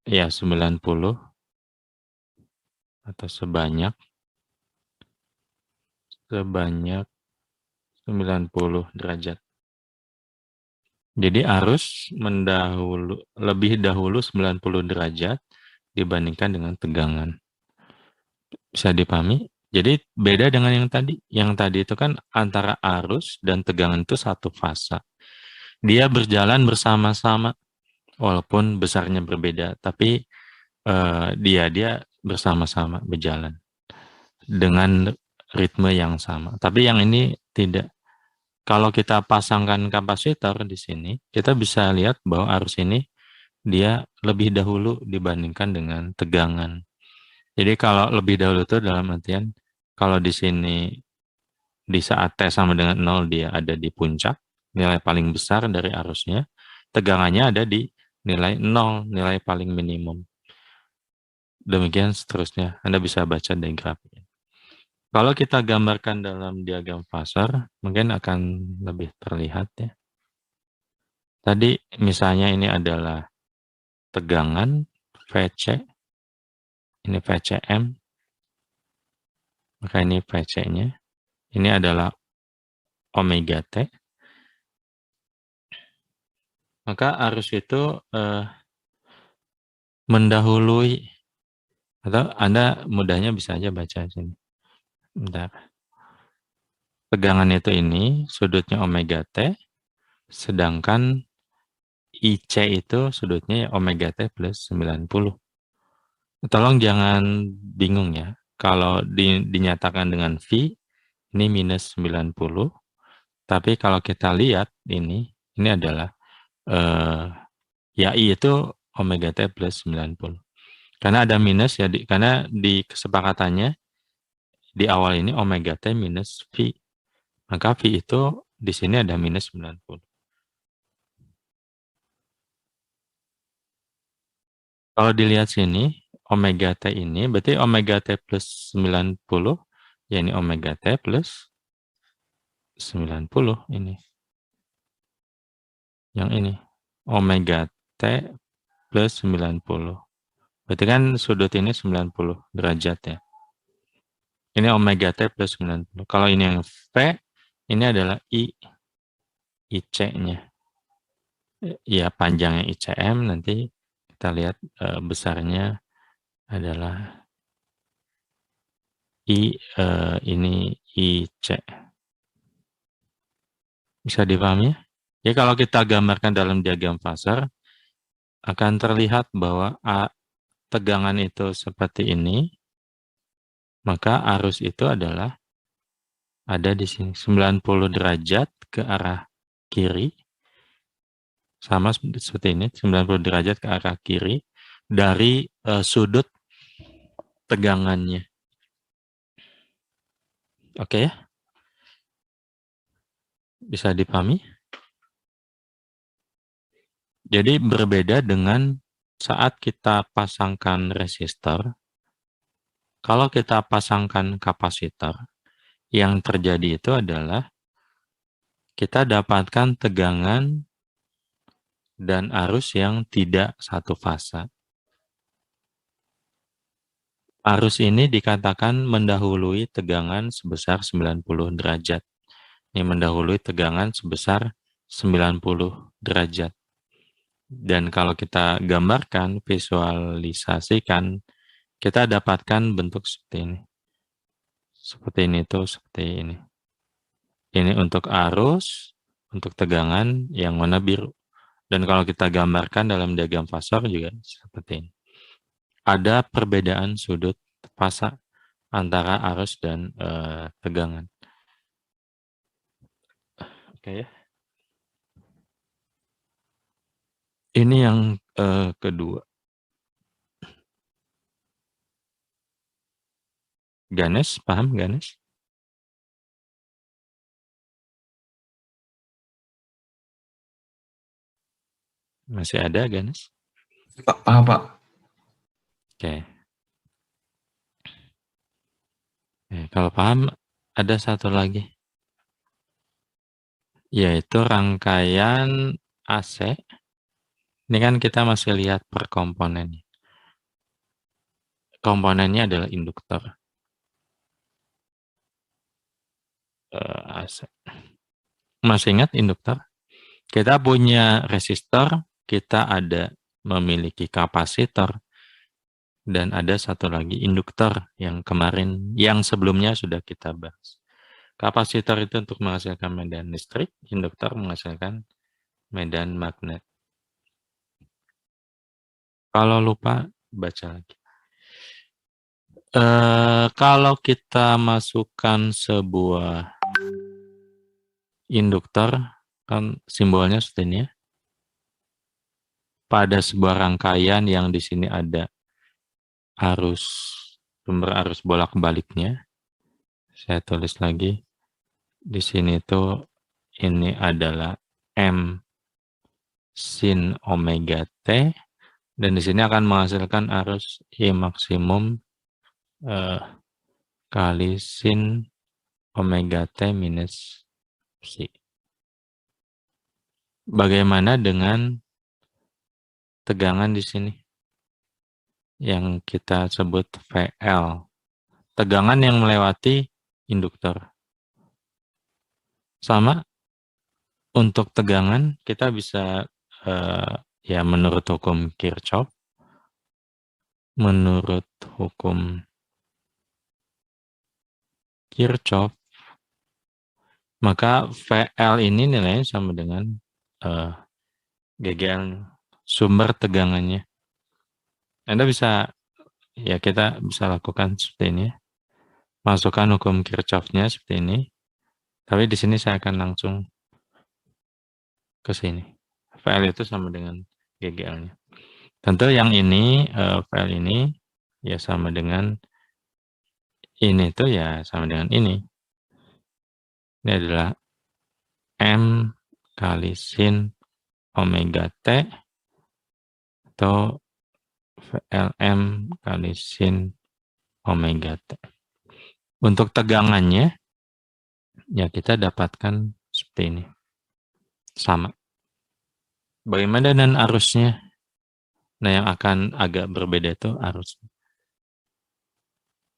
ya 90 atau sebanyak 90 derajat. Jadi arus lebih dahulu 90 derajat dibandingkan dengan tegangan. Bisa dipahami? Jadi beda dengan yang tadi. Yang tadi itu kan antara arus dan tegangan itu satu fase. Dia berjalan bersama-sama walaupun besarnya berbeda, tapi dia bersama-sama berjalan dengan ritme yang sama. Tapi yang ini tidak. Kalau kita pasangkan kapasitor di sini, kita bisa lihat bahwa arus ini dia lebih dahulu dibandingkan dengan tegangan. Jadi kalau lebih dahulu itu dalam artian kalau di sini di saat T sama dengan 0 dia ada di puncak, nilai paling besar dari arusnya, tegangannya ada di nilai 0, nilai paling minimum. Demikian seterusnya. Anda bisa baca dari grafiknya. Kalau kita gambarkan dalam diagram fase, mungkin akan lebih terlihat ya. Tadi misalnya ini adalah tegangan VC, ini VCM, maka ini VC-nya. Ini adalah omega T. Maka arus itu mendahului, atau Anda mudahnya bisa aja baca sini. Bentar. Tegangan itu ini, sudutnya omega T, sedangkan IC itu sudutnya omega T plus 90. Tolong jangan bingung ya. Kalau dinyatakan dengan V, ini minus 90. Tapi kalau kita lihat ini adalah ya I itu omega T plus 90. Karena ada minus ya, karena di kesepakatannya di awal ini omega T minus V. Maka V itu di sini ada minus 90. Kalau dilihat sini, omega T ini, berarti omega T plus 90, ya ini omega T plus 90 ini. Yang ini, omega T plus 90. Berarti kan sudut ini 90 derajat ya. Ini omega T plus 90. Kalau ini yang V, ini adalah IC-nya. Ya, panjangnya ICM, nanti kita lihat besarnya adalah ini IC. Bisa dipahami? Ya, kalau kita gambarkan dalam diagram fase, akan terlihat bahwa tegangan itu seperti ini, maka arus itu adalah ada di sini 90 derajat ke arah kiri, sama seperti ini, 90 derajat ke arah kiri dari sudut tegangannya. Oke ya? Bisa dipahami? Jadi berbeda dengan saat kita pasangkan resistor. Kalau kita pasangkan kapasitor, yang terjadi itu adalah kita dapatkan tegangan dan arus yang tidak satu fasa. Arus ini dikatakan mendahului tegangan sebesar 90 derajat. Ini mendahului tegangan sebesar 90 derajat. Dan kalau kita gambarkan, visualisasikan, kita dapatkan bentuk seperti ini. Seperti ini tuh, seperti ini. Ini untuk arus, untuk tegangan yang warna biru. Dan kalau kita gambarkan dalam diagram fasor juga seperti ini. Ada perbedaan sudut fasa antara arus dan tegangan. Oke ya. Ini yang kedua. Ganes, paham Ganes? Masih ada Ganes? Pak, paham Pak. Oke. Kalau paham, ada satu lagi. Yaitu rangkaian AC. Ini kan kita masih lihat per komponennya. Komponennya adalah induktor. AC. Masih ingat induktor? Kita punya resistor, kita ada memiliki kapasitor, dan ada satu lagi induktor yang kemarin, yang sebelumnya sudah kita bahas. Kapasitor itu untuk menghasilkan medan listrik, induktor menghasilkan medan magnet. Kalau lupa, baca lagi. Kalau kita masukkan sebuah induktor, kan simbolnya seperti ini ya. Pada sebuah rangkaian yang di sini ada arus, sumber arus bolak-baliknya. Saya tulis lagi. Di sini tuh ini adalah M sin omega T. Dan di sini akan menghasilkan arus I maksimum kali sin omega T minus psi. Bagaimana dengan tegangan di sini? Yang kita sebut VL. Tegangan yang melewati induktor. Sama, untuk tegangan kita bisa ya menurut hukum Kirchhoff. Menurut hukum Kirchhoff, maka VL ini nilainya sama dengan GGL, sumber tegangannya. Anda bisa, ya kita bisa lakukan seperti ini. Masukkan hukum Kirchhoff-nya seperti ini. Tapi di sini saya akan langsung ke sini. VL itu sama dengan GGL-nya. Tentu yang ini, VL ini, ya sama dengan ini tuh ya sama dengan ini. Ini adalah M kali sin omega T atau VLM kali sin omega T. Untuk tegangannya, ya kita dapatkan seperti ini. Sama. Bagaimana dengan arusnya? Nah, yang akan agak berbeda itu arus.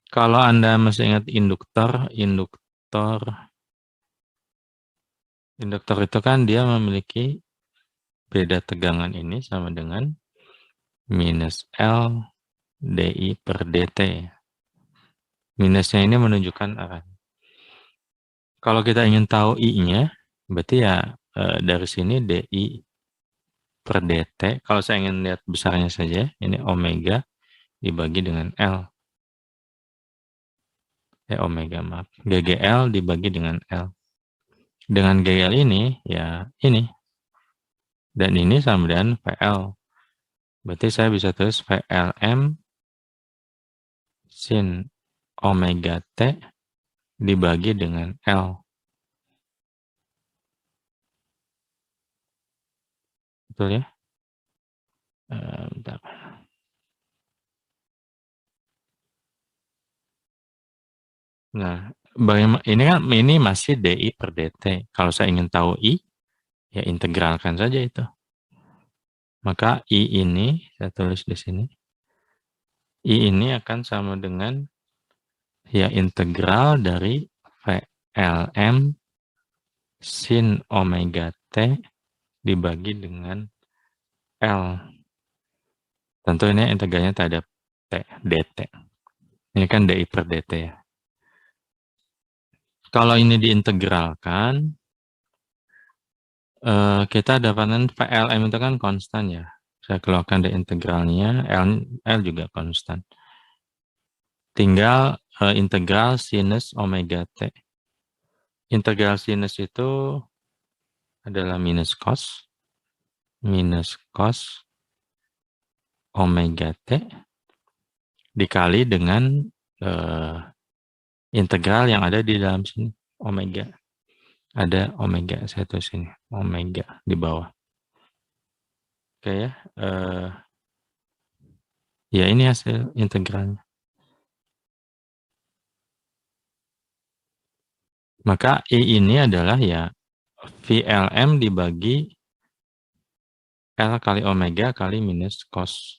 Kalau Anda masih ingat induktor itu kan dia memiliki beda tegangan ini sama dengan minus L dI per dt. Minusnya ini menunjukkan arah. Kalau kita ingin tahu I-nya, berarti ya dari sini dI per dt. Kalau saya ingin lihat besarnya saja, ini omega dibagi dengan L. Omega, maaf. GGL dibagi dengan L. Dengan GGL ini, ya ini. Dan ini sama dengan VL. Berarti saya bisa tulis VLM sin omega T dibagi dengan L. Betul ya? Bentar. Nah, bagaimana ini kan ini masih DI per DT. Kalau saya ingin tahu I, ya integralkan saja itu. Maka I ini, saya tulis di sini, I ini akan sama dengan ya integral dari VLM sin omega T dibagi dengan L. Tentu ini integralnya terhadap T, dt. Ini kan DI per dt ya. Kalau ini diintegralkan, kita dapatkan VLM itu kan konstan ya. Saya keluarkan dari integralnya, L juga konstan. Tinggal integral sinus omega T. Integral sinus itu adalah minus cos omega T dikali dengan integral yang ada di dalam sini, omega. Ada omega, saya tulis sini, omega di bawah. Oke ya, ya ini hasil integralnya. Maka I ini adalah ya VLM dibagi L kali omega kali minus cos.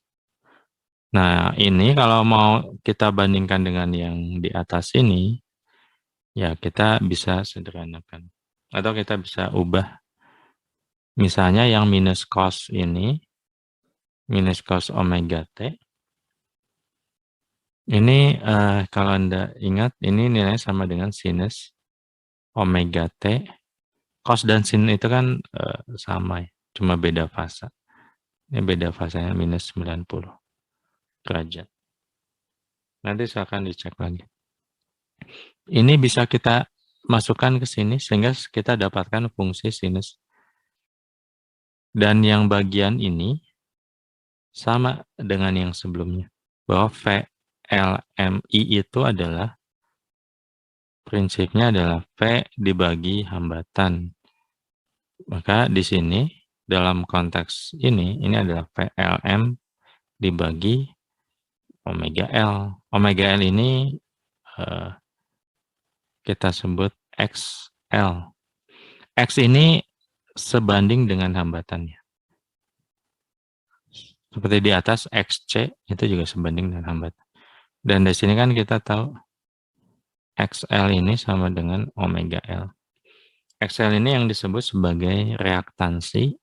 Nah, ini kalau mau kita bandingkan dengan yang di atas ini, ya kita bisa sederhanakan. Atau kita bisa ubah. Misalnya yang minus cos ini, minus cos omega T, ini kalau Anda ingat, ini nilainya sama dengan sinus omega T. Cos dan sin itu kan sama ya, cuma beda fasa. Ini beda fasanya minus 90 derajat. Nanti silakan dicek lagi. Ini bisa kita masukkan ke sini sehingga kita dapatkan fungsi sinus. Dan yang bagian ini sama dengan yang sebelumnya. Bahwa VLMI itu adalah prinsipnya adalah V dibagi hambatan. Maka di sini dalam konteks ini adalah VLM dibagi omega L. Omega L ini kita sebut XL. X ini sebanding dengan hambatannya. Seperti di atas, XC itu juga sebanding dengan hambatan. Dan di sini kan kita tahu XL ini sama dengan omega L. XL ini yang disebut sebagai reaktansi.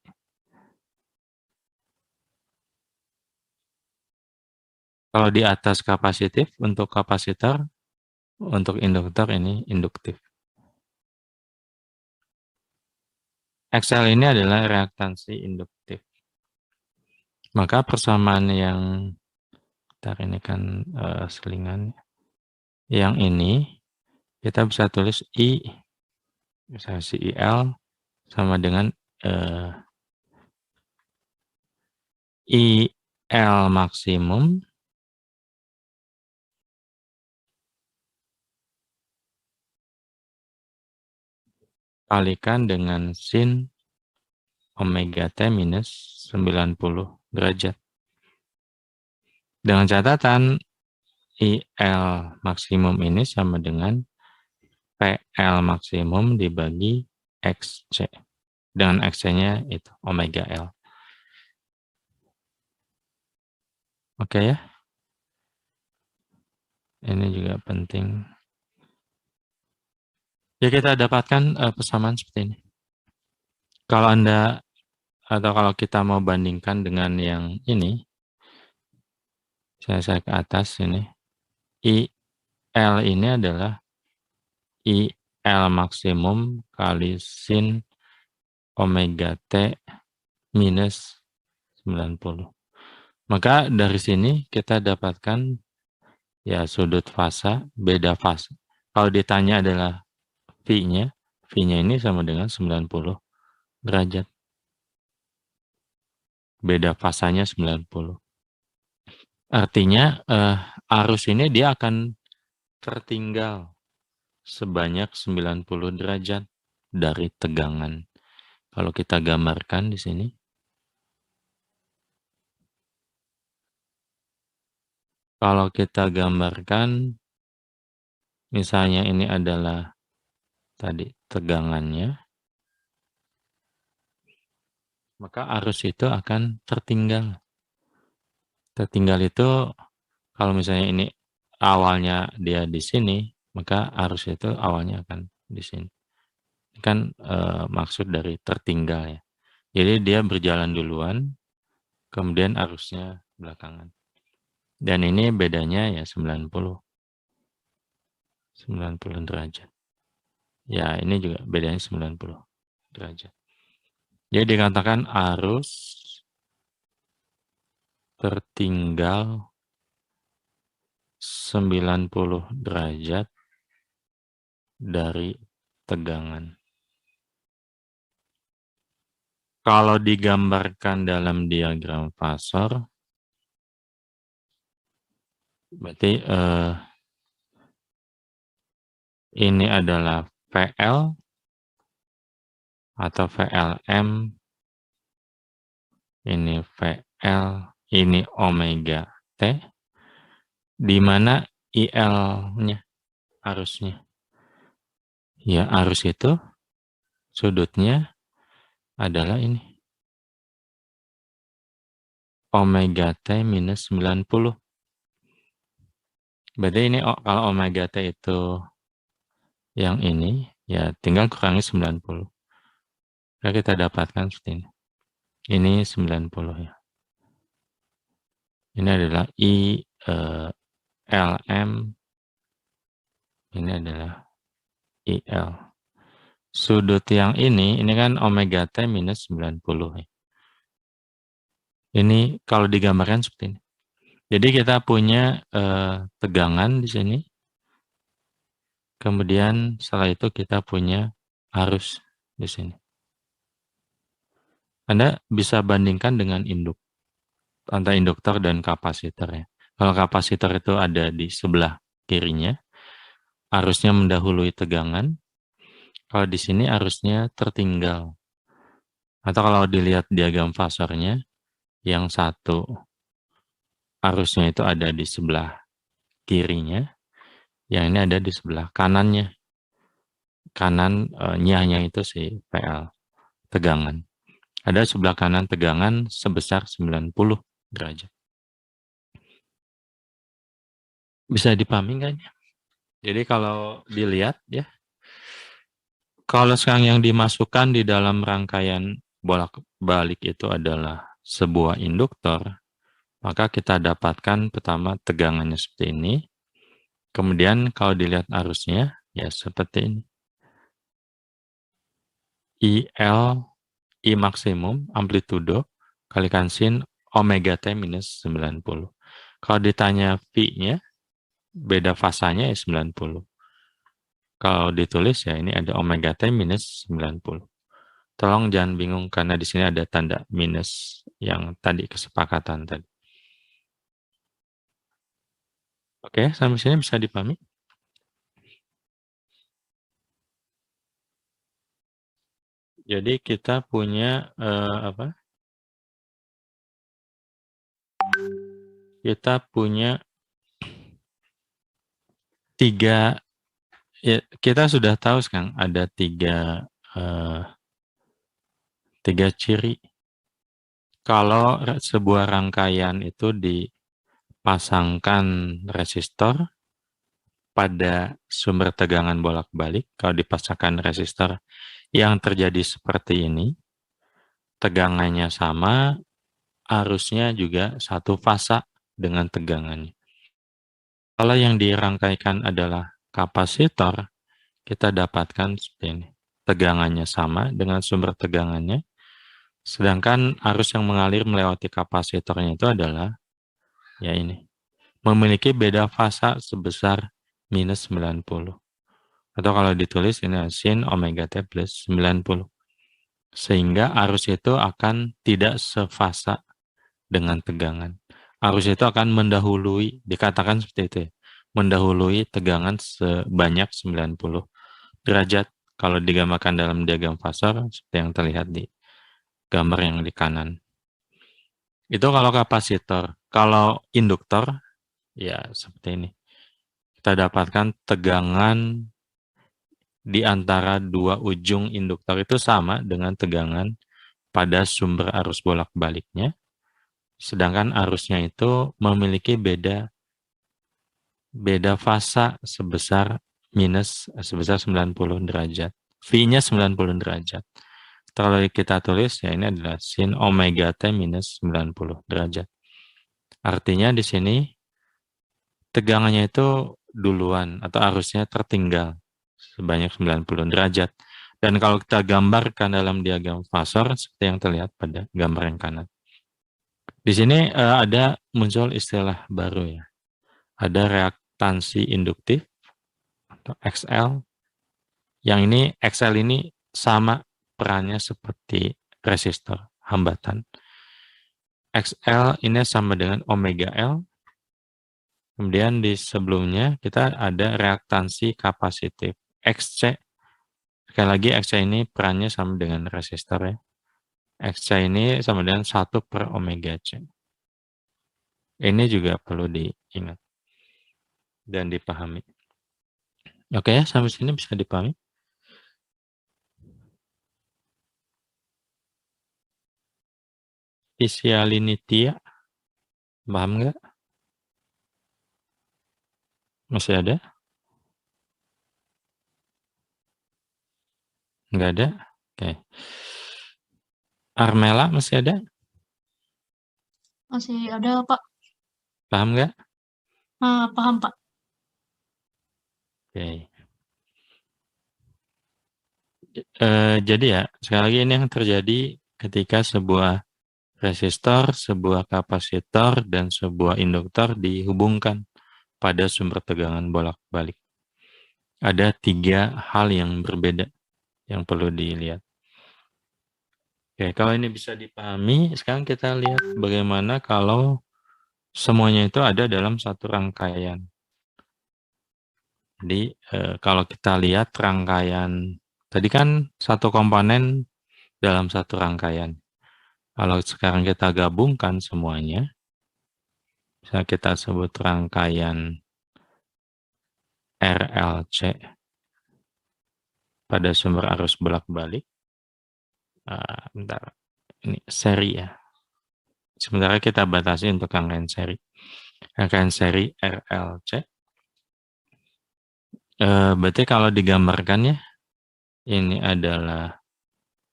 Kalau di atas kapasitif, untuk kapasitor, untuk induktor ini induktif. XL ini adalah reaktansi induktif. Maka persamaan yang, ini kan selingan. Yang ini, kita bisa tulis I, misalnya si IL, sama dengan IL maksimum kalikan dengan sin omega T minus 90 derajat. Dengan catatan IL maksimum ini sama dengan PL maksimum dibagi XC. Dengan XC-nya itu omega L. Oke ya. Ini juga penting. Ya kita dapatkan persamaan seperti ini. Kalau Anda atau kalau kita mau bandingkan dengan yang ini, saya ke atas ini, IL ini adalah IL maksimum kali sin omega T minus 90. Maka dari sini kita dapatkan ya sudut fasa, beda fasa. Kalau ditanya adalah V-nya ini sama dengan 90 derajat. Beda fasanya 90. Artinya arus ini dia akan tertinggal sebanyak 90 derajat dari tegangan. Kalau kita gambarkan di sini. Kalau kita gambarkan, misalnya ini adalah tadi tegangannya. maka arus itu akan tertinggal. Tertinggal itu kalau misalnya ini awalnya dia di sini, maka arus itu awalnya akan di sini. Ini kan maksud dari tertinggal ya. Jadi dia berjalan duluan, kemudian arusnya belakangan. Dan ini bedanya ya 90 derajat. Ya, ini juga bedanya 90 derajat. Jadi dikatakan arus tertinggal 90 derajat dari tegangan. Kalau digambarkan dalam diagram fasor, berarti ini adalah VL atau VLM, ini VL, ini omega T, di mana IL-nya, arusnya. Ya, arus itu sudutnya adalah ini. Omega T minus 90. Berarti ini kalau omega T itu yang ini, ya tinggal kurangi 90. Nah, kita dapatkan seperti ini. Ini 90 ya. Ini adalah ILM. Ini adalah IL. Sudut yang ini kan omega T minus 90 ya. Ini kalau digambarkan seperti ini. Jadi kita punya tegangan di sini. Kemudian setelah itu kita punya arus di sini. Anda bisa bandingkan dengan antara induktor dan kapasitor ya. Kalau kapasitor itu ada di sebelah kirinya, arusnya mendahului tegangan. Kalau di sini arusnya tertinggal. Atau kalau dilihat diagram fasornya, yang satu arusnya itu ada di sebelah kirinya, yang ini ada di sebelah kanannya. Kanannya itu si PL, tegangan. Ada sebelah kanan tegangan sebesar 90 derajat. Bisa dipahami nggak? Jadi kalau dilihat ya, kalau sekarang yang dimasukkan di dalam rangkaian bolak-balik itu adalah sebuah induktor, maka kita dapatkan pertama tegangannya seperti ini. Kemudian kalau dilihat arusnya, ya seperti ini. IL, I maksimum, amplitudo, kalikan sin, omega T minus 90. Kalau ditanya V-nya, beda fasanya ya 90. Kalau ditulis ya ini ada omega T minus 90. Tolong jangan bingung karena di sini ada tanda minus yang tadi kesepakatan tadi. Oke, sampai sini bisa dipahami? Jadi kita punya apa? Kita punya tiga, ya, kita sudah tahu sekarang ada tiga ciri. Kalau sebuah rangkaian itu dipasangkan resistor pada sumber tegangan bolak-balik, kalau dipasangkan resistor yang terjadi seperti ini, tegangannya sama, arusnya juga satu fasa dengan tegangannya. Kalau yang dirangkaikan adalah kapasitor, kita dapatkan seperti ini. Tegangannya sama dengan sumber tegangannya, sedangkan arus yang mengalir melewati kapasitornya itu adalah, ya ini, memiliki beda fasa sebesar minus 90. Atau kalau ditulis ini sin omega T plus 90. Sehingga arus itu akan tidak sefasa dengan tegangan. Arus itu akan mendahului, dikatakan seperti itu ya, mendahului tegangan sebanyak 90 derajat. Kalau digambarkan dalam diagram fasor, seperti yang terlihat di gambar yang di kanan. Itu kalau kapasitor. Kalau induktor, ya seperti ini. Kita dapatkan tegangan di antara dua ujung induktor itu sama dengan tegangan pada sumber arus bolak-baliknya, sedangkan arusnya itu memiliki beda fasa sebesar 90 derajat. V-nya 90 derajat. Kalau kita tulis, ya ini adalah sin omega T minus 90 derajat. Artinya di sini tegangannya itu duluan atau arusnya tertinggal sebanyak 90 derajat. Dan kalau kita gambarkan dalam diagram fasor seperti yang terlihat pada gambar yang kanan. Di sini ada muncul istilah baru ya. Ada reaktansi induktif atau XL. Yang ini XL ini sama perannya seperti resistor hambatan. XL ini sama dengan omega L. Kemudian di sebelumnya kita ada reaktansi kapasitif XC. Sekali lagi XC ini perannya sama dengan resistor ya. XC ini sama dengan 1 per omega C. Ini juga perlu diingat dan dipahami. Oke, sampai sini bisa dipahami? Isialinitia, paham nggak? Masih ada? Nggak ada? Oke. Armela masih ada? Masih ada, Pak. Paham nggak? Paham, Pak. Oke. Jadi ya, sekali lagi ini yang terjadi ketika sebuah resistor, sebuah kapasitor, dan sebuah induktor dihubungkan pada sumber tegangan bolak-balik. Ada 3 hal yang berbeda yang perlu dilihat. Oke, kalau ini bisa dipahami, sekarang kita lihat bagaimana kalau semuanya itu ada dalam satu rangkaian. Jadi kalau kita lihat rangkaian, tadi kan satu komponen dalam satu rangkaian. Kalau sekarang kita gabungkan semuanya, bisa kita sebut rangkaian RLC pada sumber arus bolak-balik. Bentar, ini seri ya. Sementara kita batasi untuk rangkaian seri. Rangkaian seri RLC. Berarti kalau digambarkan ya, ini adalah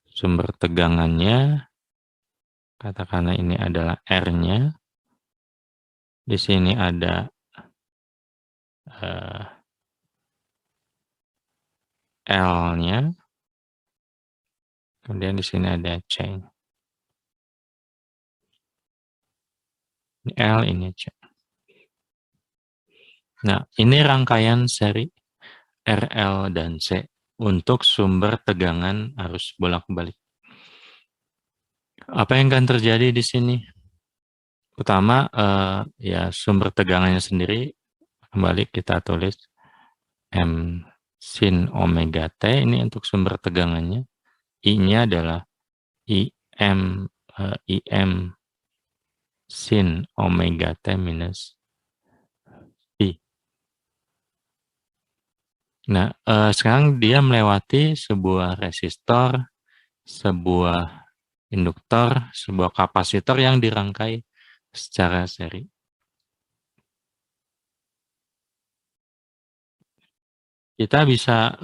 sumber tegangannya, katakanlah ini adalah R-nya, di sini ada L-nya, kemudian di sini ada C. Ini L, ini C. Nah, ini rangkaian seri RL dan C untuk sumber tegangan arus bolak-balik. Apa yang akan terjadi di sini? Pertama, ya sumber tegangannya sendiri, kembali kita tulis M sin omega T, ini untuk sumber tegangannya. I-nya adalah IM sin omega T minus I. Nah, sekarang dia melewati sebuah resistor, sebuah induktor, sebuah kapasitor yang dirangkai secara seri. Kita bisa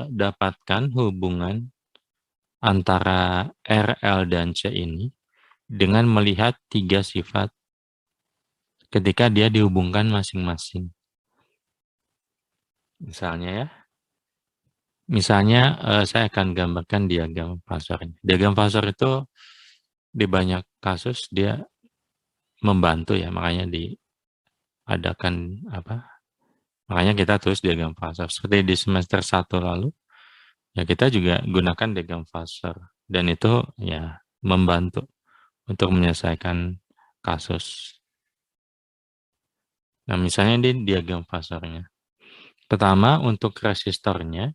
dapatkan hubungan antara R, L, dan C ini dengan melihat 3 sifat ketika dia dihubungkan masing-masing. Misalnya saya akan gambarkan diagram fasor. Diagram fasor itu di banyak kasus dia membantu ya, makanya diadakan makanya kita tulis diagram fasor. Seperti di semester 1 lalu, ya kita juga gunakan diagram fasor. Dan itu ya membantu untuk menyelesaikan kasus. Nah, misalnya di diagram fasornya. Pertama, untuk resistornya,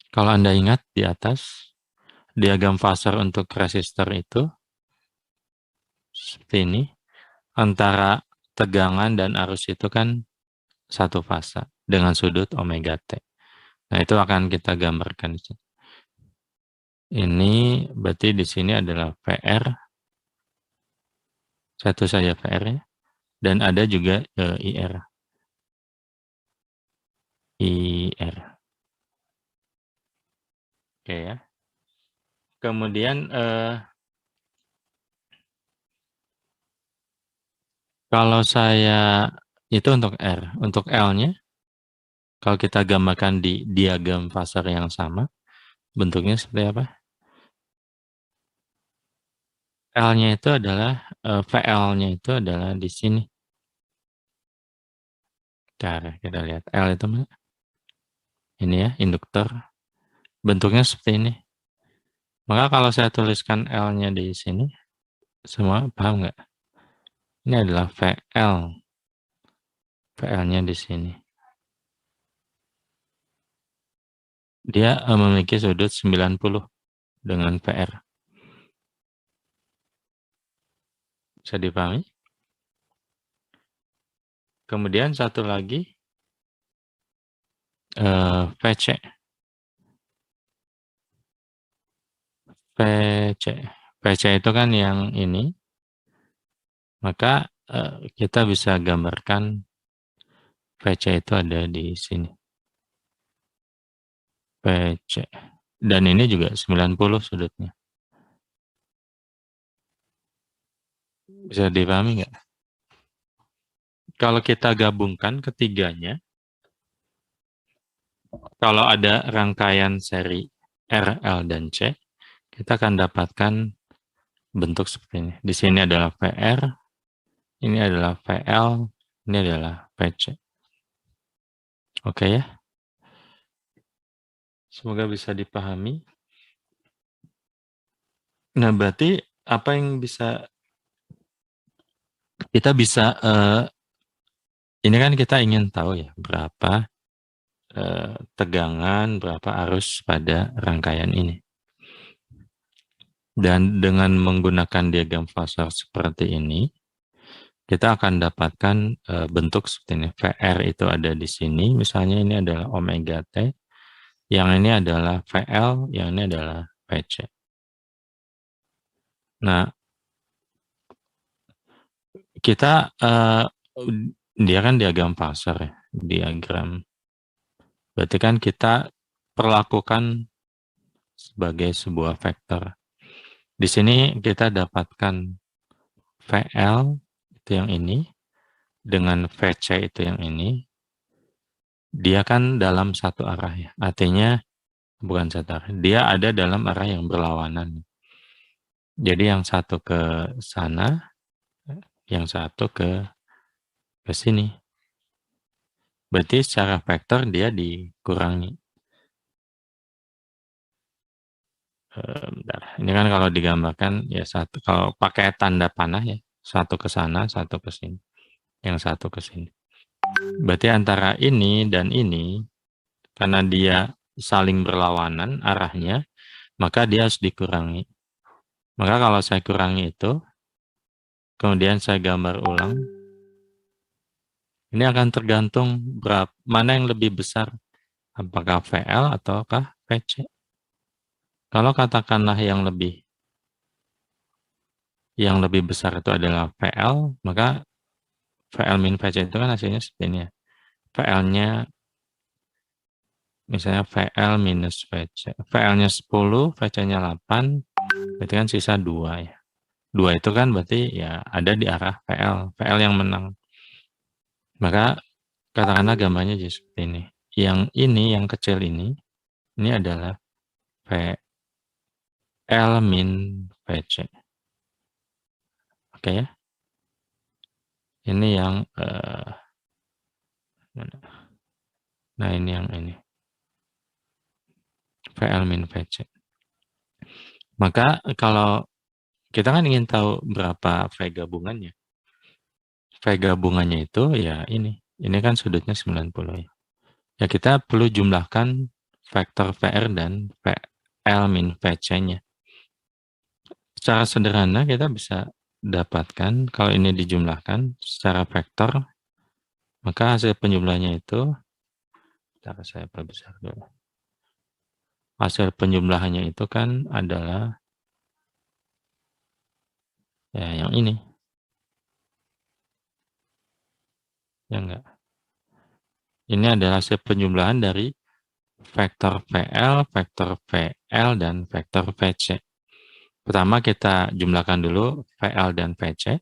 kalau Anda ingat di atas, diagram fasor untuk resistor itu seperti ini. Antara tegangan dan arus itu kan satu fasa dengan sudut omega T. Nah, itu akan kita gambarkan di sini. Ini berarti di sini adalah VR, satu saja VR-nya, dan ada juga IR. IR. Oke ya. Kemudian kalau saya itu untuk R, untuk L-nya, kalau kita gambarkan di diagram Fuzzer yang sama, bentuknya seperti apa? L-nya itu adalah, VL-nya itu adalah di sini. Kita lihat L itu mana? Ini ya, induktor. Bentuknya seperti ini. Maka kalau saya tuliskan L-nya di sini, semua paham nggak? Ini adalah VL. VL-nya di sini. Dia memiliki sudut 90 dengan VR. Bisa dipahami? Kemudian satu lagi, VC. VC. VC itu kan yang ini. Maka kita bisa gambarkan VC itu ada di sini. VC. Dan ini juga 90 sudutnya. Bisa dipahami nggak? Kalau kita gabungkan ketiganya, kalau ada rangkaian seri R, L, dan C, kita akan dapatkan bentuk seperti ini. Di sini adalah VR, ini adalah VL, ini adalah VC. Oke ya? Semoga bisa dipahami. Nah, berarti apa yang bisa kita bisa ini kan kita ingin tahu ya berapa tegangan, berapa arus pada rangkaian ini. Dan dengan menggunakan diagram Fuzzer seperti ini, kita akan dapatkan bentuk seperti ini. VR itu ada di sini, misalnya ini adalah omega T, yang ini adalah VL, yang ini adalah VC. Nah, kita dia kan diagram Fuzzer ya, diagram. Berarti kan kita perlakukan sebagai sebuah vektor. Di sini kita dapatkan VL itu yang ini dengan VC itu yang ini. Dia kan dalam satu arah ya. Artinya bukan satu arah. Dia ada dalam arah yang berlawanan. Jadi yang satu ke sana, yang satu ke sini. Berarti secara vektor dia dikurangi. Bentar. Ini kan kalau digambarkan ya satu, kalau pakai tanda panah ya, satu ke sana, satu ke sini. Yang satu ke sini. Berarti antara ini dan ini, karena dia saling berlawanan arahnya, maka dia harus dikurangi. Maka kalau saya kurangi itu, kemudian saya gambar ulang, ini akan tergantung mana yang lebih besar, apakah VL ataukah VC. Kalau katakanlah yang lebih besar itu adalah VL, maka VL min VC itu kan hasilnya seperti ini ya. VL-nya misalnya VL minus VC. VL-nya 10, VC-nya 8, berarti kan sisa 2 ya. 2 itu kan berarti ya ada di arah VL. VL yang menang. Maka katakanlah gambarnya jadi seperti ini. Yang ini, yang kecil ini adalah VL min VC. Oke ya. Ini yang nah ini yang ini. VL min VC. Maka kalau kita kan ingin tahu berapa V gabungannya. V gabungannya itu ya ini. Ini kan sudutnya 90 ya. Ya kita perlu jumlahkan vektor VR dan VL min VC-nya. Secara sederhana kita bisa dapatkan kalau ini dijumlahkan secara vektor, maka hasil penjumlahannya itu, saya perbesar dulu. hasil penjumlahannya itu kan adalah ya yang ini. Ya enggak. Ini adalah hasil penjumlahan dari vektor VL, vektor VL, dan vektor VC. Pertama kita jumlahkan dulu VL dan VC,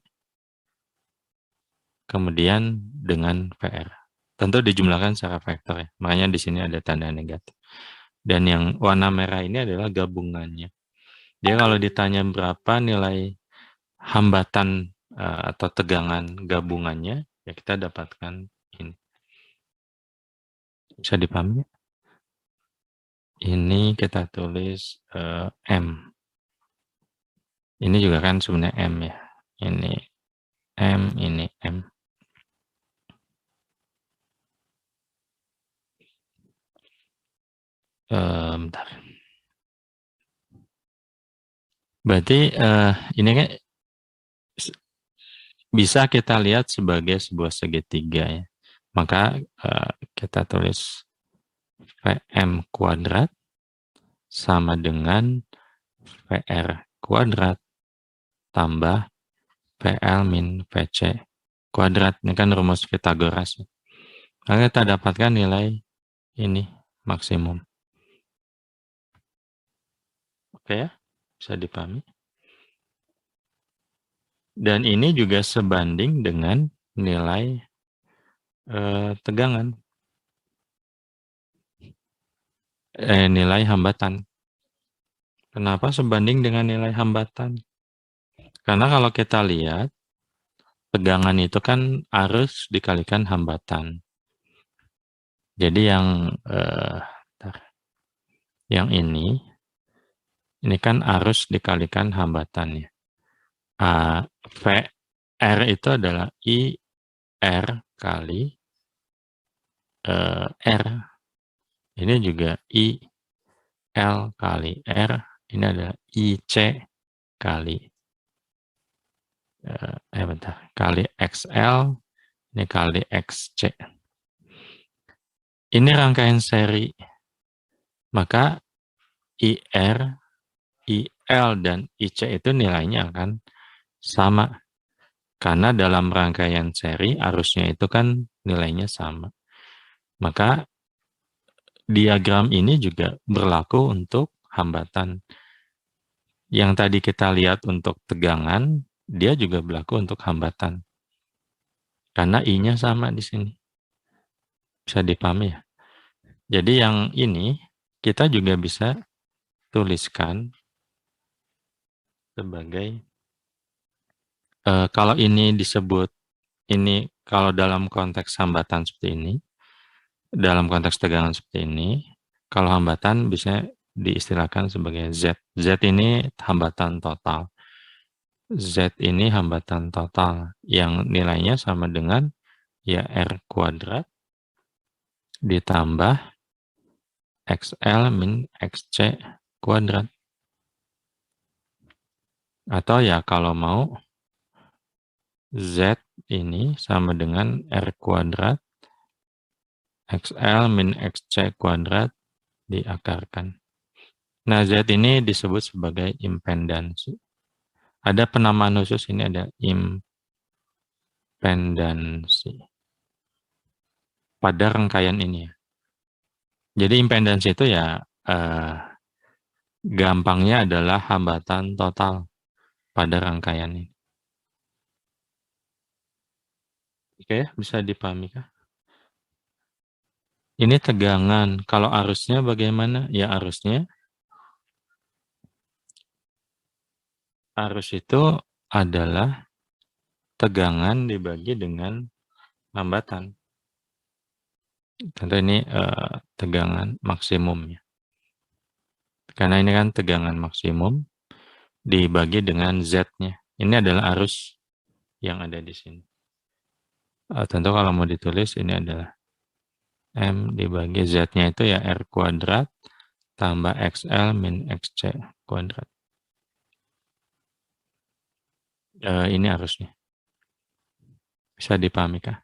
kemudian dengan VR. Tentu dijumlahkan secara vektor ya, makanya di sini ada tanda negatif. Dan yang warna merah ini adalah gabungannya. Jadi kalau ditanya berapa nilai hambatan atau tegangan gabungannya, ya kita dapatkan ini. Bisa dipahami? Ini kita tulis M. Ini juga kan sebenarnya M ya. Ini M, ini M. Bentar. Berarti ini kan bisa kita lihat sebagai sebuah segitiga ya. Maka kita tulis VM kuadrat sama dengan VR kuadrat tambah VL min VC kuadrat. Ini kan rumus Pythagoras. Maka kita dapatkan nilai ini maksimum. Oke ya, bisa dipahami. Dan ini juga sebanding dengan nilai tegangan. Nilai hambatan. Kenapa sebanding dengan nilai hambatan? Karena kalau kita lihat, tegangan itu kan arus dikalikan hambatan. Jadi yang ini kan arus dikalikan hambatannya. VR itu adalah IR kali R. Ini juga IL kali R. Ini adalah IC kali kali XL, ini kali XC. Ini rangkaian seri. Maka IR, IL, dan IC itu nilainya akan sama. Karena dalam rangkaian seri, arusnya itu kan nilainya sama. Maka diagram ini juga berlaku untuk hambatan. Yang tadi kita lihat untuk tegangan, dia juga berlaku untuk hambatan. Karena I-nya sama di sini. Bisa dipahami ya? Jadi yang ini kita juga bisa tuliskan sebagai kalau ini disebut ini kalau dalam konteks hambatan seperti ini, dalam konteks tegangan seperti ini, kalau hambatan bisa diistilahkan sebagai Z. Z ini hambatan total. Z ini hambatan total yang nilainya sama dengan ya R kuadrat ditambah XL min XC kuadrat. Atau ya kalau mau Z ini sama dengan R kuadrat XL min XC kuadrat diakarkan. Nah, Z ini disebut sebagai impedansi. Ada penamaan khusus, ini ada impedansi pada rangkaian ini. Jadi impedansi itu ya gampangnya adalah hambatan total pada rangkaian ini. Oke, bisa dipahami kah? Ini tegangan. Kalau arusnya bagaimana? Ya arus itu adalah tegangan dibagi dengan hambatan. Tentu ini tegangan maksimum ya. Karena ini kan tegangan maksimum dibagi dengan Z-nya. Ini adalah arus yang ada di sini. Tentu kalau mau ditulis ini adalah M dibagi Z-nya itu ya R kuadrat tambah XL min XC kuadrat. Ini arusnya. Bisa dipahami kah?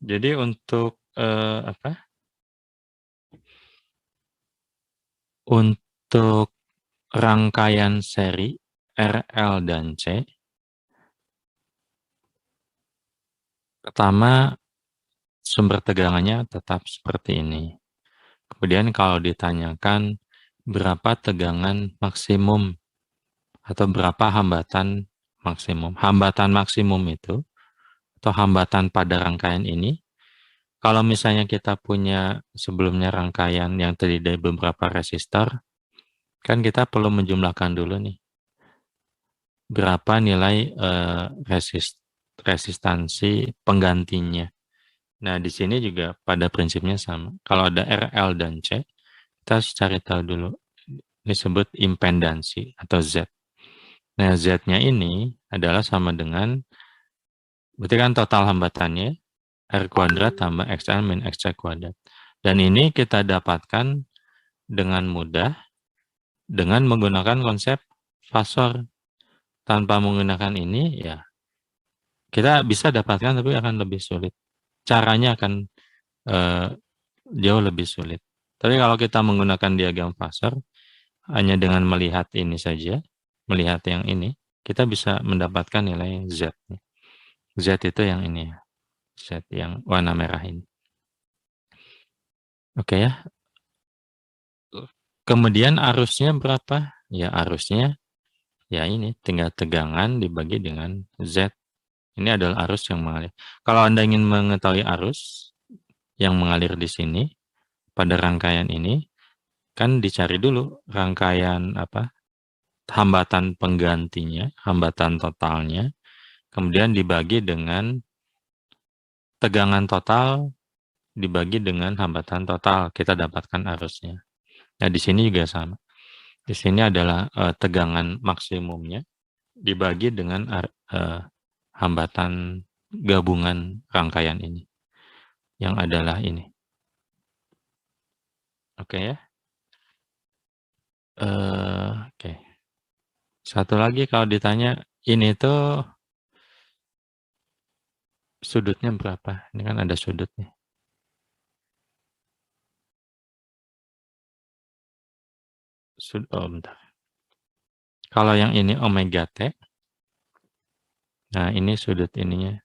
Jadi untuk Untuk rangkaian seri RL dan C, pertama sumber tegangannya tetap seperti ini. Kemudian kalau ditanyakan berapa tegangan maksimum atau berapa hambatan maksimum. Hambatan maksimum itu atau hambatan pada rangkaian ini, kalau misalnya kita punya sebelumnya rangkaian yang terdiri dari beberapa resistor, kan kita perlu menjumlahkan dulu nih berapa nilai resistansi penggantinya. Nah, di sini juga pada prinsipnya sama. Kalau ada RL dan C, kita harus cari tahu dulu. Disebut impedansi atau Z. Nah, Z-nya ini adalah sama dengan, berarti kan total hambatannya, R kuadrat tambah XL min XC kuadrat. Dan ini kita dapatkan dengan mudah dengan menggunakan konsep fasor. Tanpa menggunakan ini, ya kita bisa dapatkan tapi akan lebih sulit. Caranya akan jauh lebih sulit. Tapi kalau kita menggunakan diagram fasor, hanya dengan melihat ini saja, melihat yang ini, kita bisa mendapatkan nilai Z. Z itu yang ini ya, Z yang warna merah ini. Oke ya. Kemudian arusnya berapa? Ya arusnya, ya ini tinggal tegangan dibagi dengan Z. Ini adalah arus yang mengalir. Kalau Anda ingin mengetahui arus yang mengalir di sini, pada rangkaian ini, kan dicari dulu rangkaian hambatan penggantinya, hambatan totalnya, kemudian dibagi dengan tegangan total, dibagi dengan hambatan total, kita dapatkan arusnya. Nah, di sini juga sama. Di sini adalah tegangan maksimumnya, dibagi dengan hambatan gabungan rangkaian ini, yang adalah ini. Oke ya. Oke. Satu lagi kalau ditanya, ini tuh sudutnya berapa? Ini kan ada sudut nih. Bentar. Kalau yang ini omega T, nah ini sudut ininya.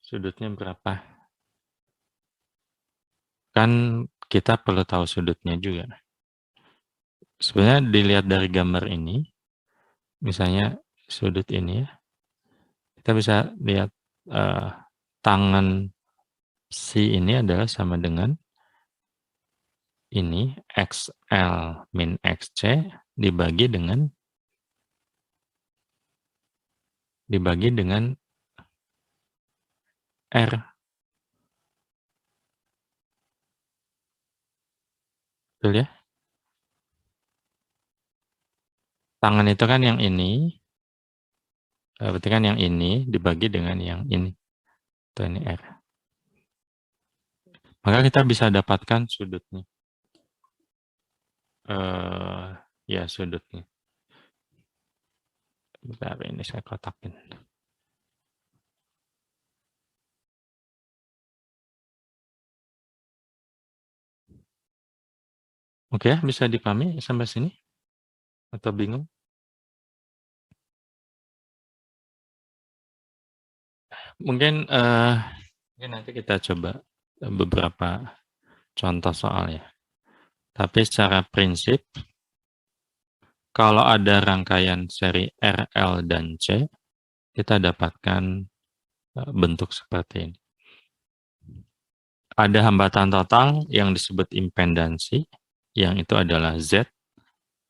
Sudutnya berapa? Kan kita perlu tahu sudutnya juga. Sebenarnya dilihat dari gambar ini, misalnya sudut ini ya, kita bisa lihat tangan si ini adalah sama dengan ini XL min XC dibagi dengan R. Betul ya? Tangan itu kan yang ini, berarti kan yang ini dibagi dengan yang ini. Itu ini R. Maka kita bisa dapatkan sudutnya. Ya sudutnya. Bentar, ini saya kotakin. Oke, bisa dipahami sampai sini? Atau bingung? Mungkin nanti kita coba beberapa contoh soal ya. Tapi secara prinsip, kalau ada rangkaian seri RL dan C, kita dapatkan bentuk seperti ini. Ada hambatan total yang disebut impedansi, yang itu adalah Z,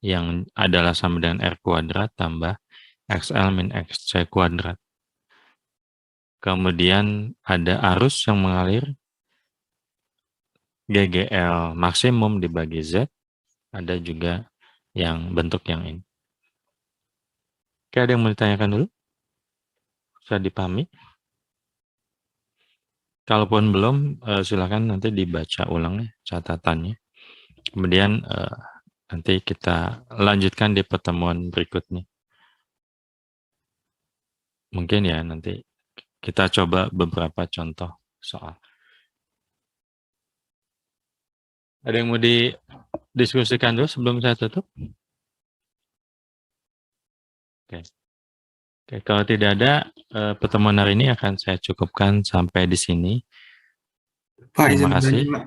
yang adalah sama dengan R kuadrat tambah XL min XC kuadrat. Kemudian ada arus yang mengalir, GGL maksimum dibagi Z, ada juga yang bentuk yang ini. Oke, ada yang mau ditanyakan dulu? Bisa dipahami? Kalaupun belum, silakan nanti dibaca ulang ya, catatannya. Kemudian nanti kita lanjutkan di pertemuan berikutnya. Mungkin ya nanti kita coba beberapa contoh soal. Ada yang mau didiskusikan dulu sebelum saya tutup? Oke. Oke, kalau tidak ada, pertemuan hari ini akan saya cukupkan sampai di sini. Pak, Terima izin kasih. bertanya, Pak.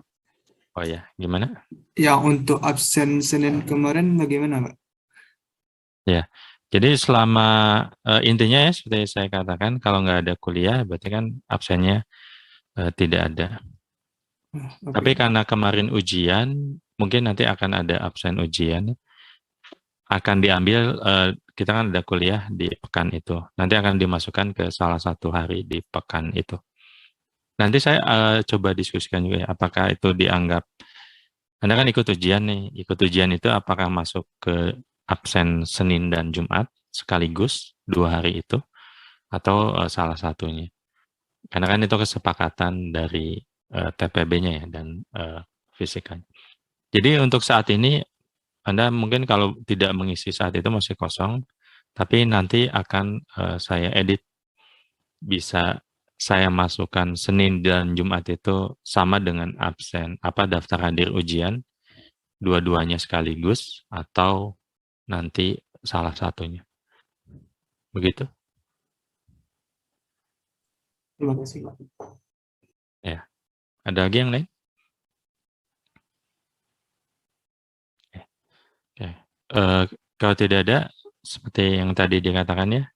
Oh ya, gimana? Ya, untuk absen Senin kemarin bagaimana, Pak? Ya, jadi selama intinya ya seperti saya katakan, kalau nggak ada kuliah berarti kan absennya tidak ada. Oke. Tapi karena kemarin ujian, mungkin nanti akan ada absen ujian, akan diambil, kita kan ada kuliah di pekan itu, nanti akan dimasukkan ke salah satu hari di pekan itu. Nanti saya coba diskusikan juga ya, apakah itu dianggap, Anda kan ikut ujian nih, ikut ujian itu apakah masuk ke absen Senin dan Jumat sekaligus 2 hari itu, atau salah satunya. Karena kan itu kesepakatan dari TPB-nya ya dan fisika. Jadi untuk saat ini Anda mungkin kalau tidak mengisi saat itu masih kosong, tapi nanti akan saya edit, bisa saya masukkan Senin dan Jumat itu sama dengan absen daftar hadir ujian, dua-duanya sekaligus atau nanti salah satunya. Begitu? Terima kasih, Pak. Ya. Ada lagi yang lain? Oke. Kalau tidak ada, seperti yang tadi dikatakan ya,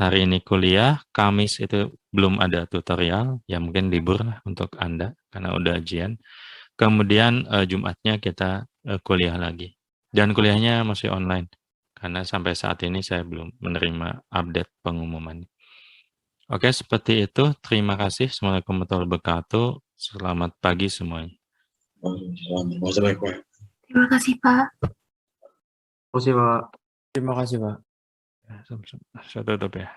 hari ini kuliah, Kamis itu belum ada tutorial, ya mungkin libur lah untuk Anda karena udah ujian. Kemudian Jumatnya kita kuliah lagi. Dan kuliahnya masih online karena sampai saat ini saya belum menerima update pengumuman. Oke, seperti itu. Terima kasih. Assalamualaikum warahmatullahi wabarakatuh. Selamat pagi semuanya. Terima kasih, Pak. Terima kasih, Pak. Terima kasih, Pak. Saya tutup ya.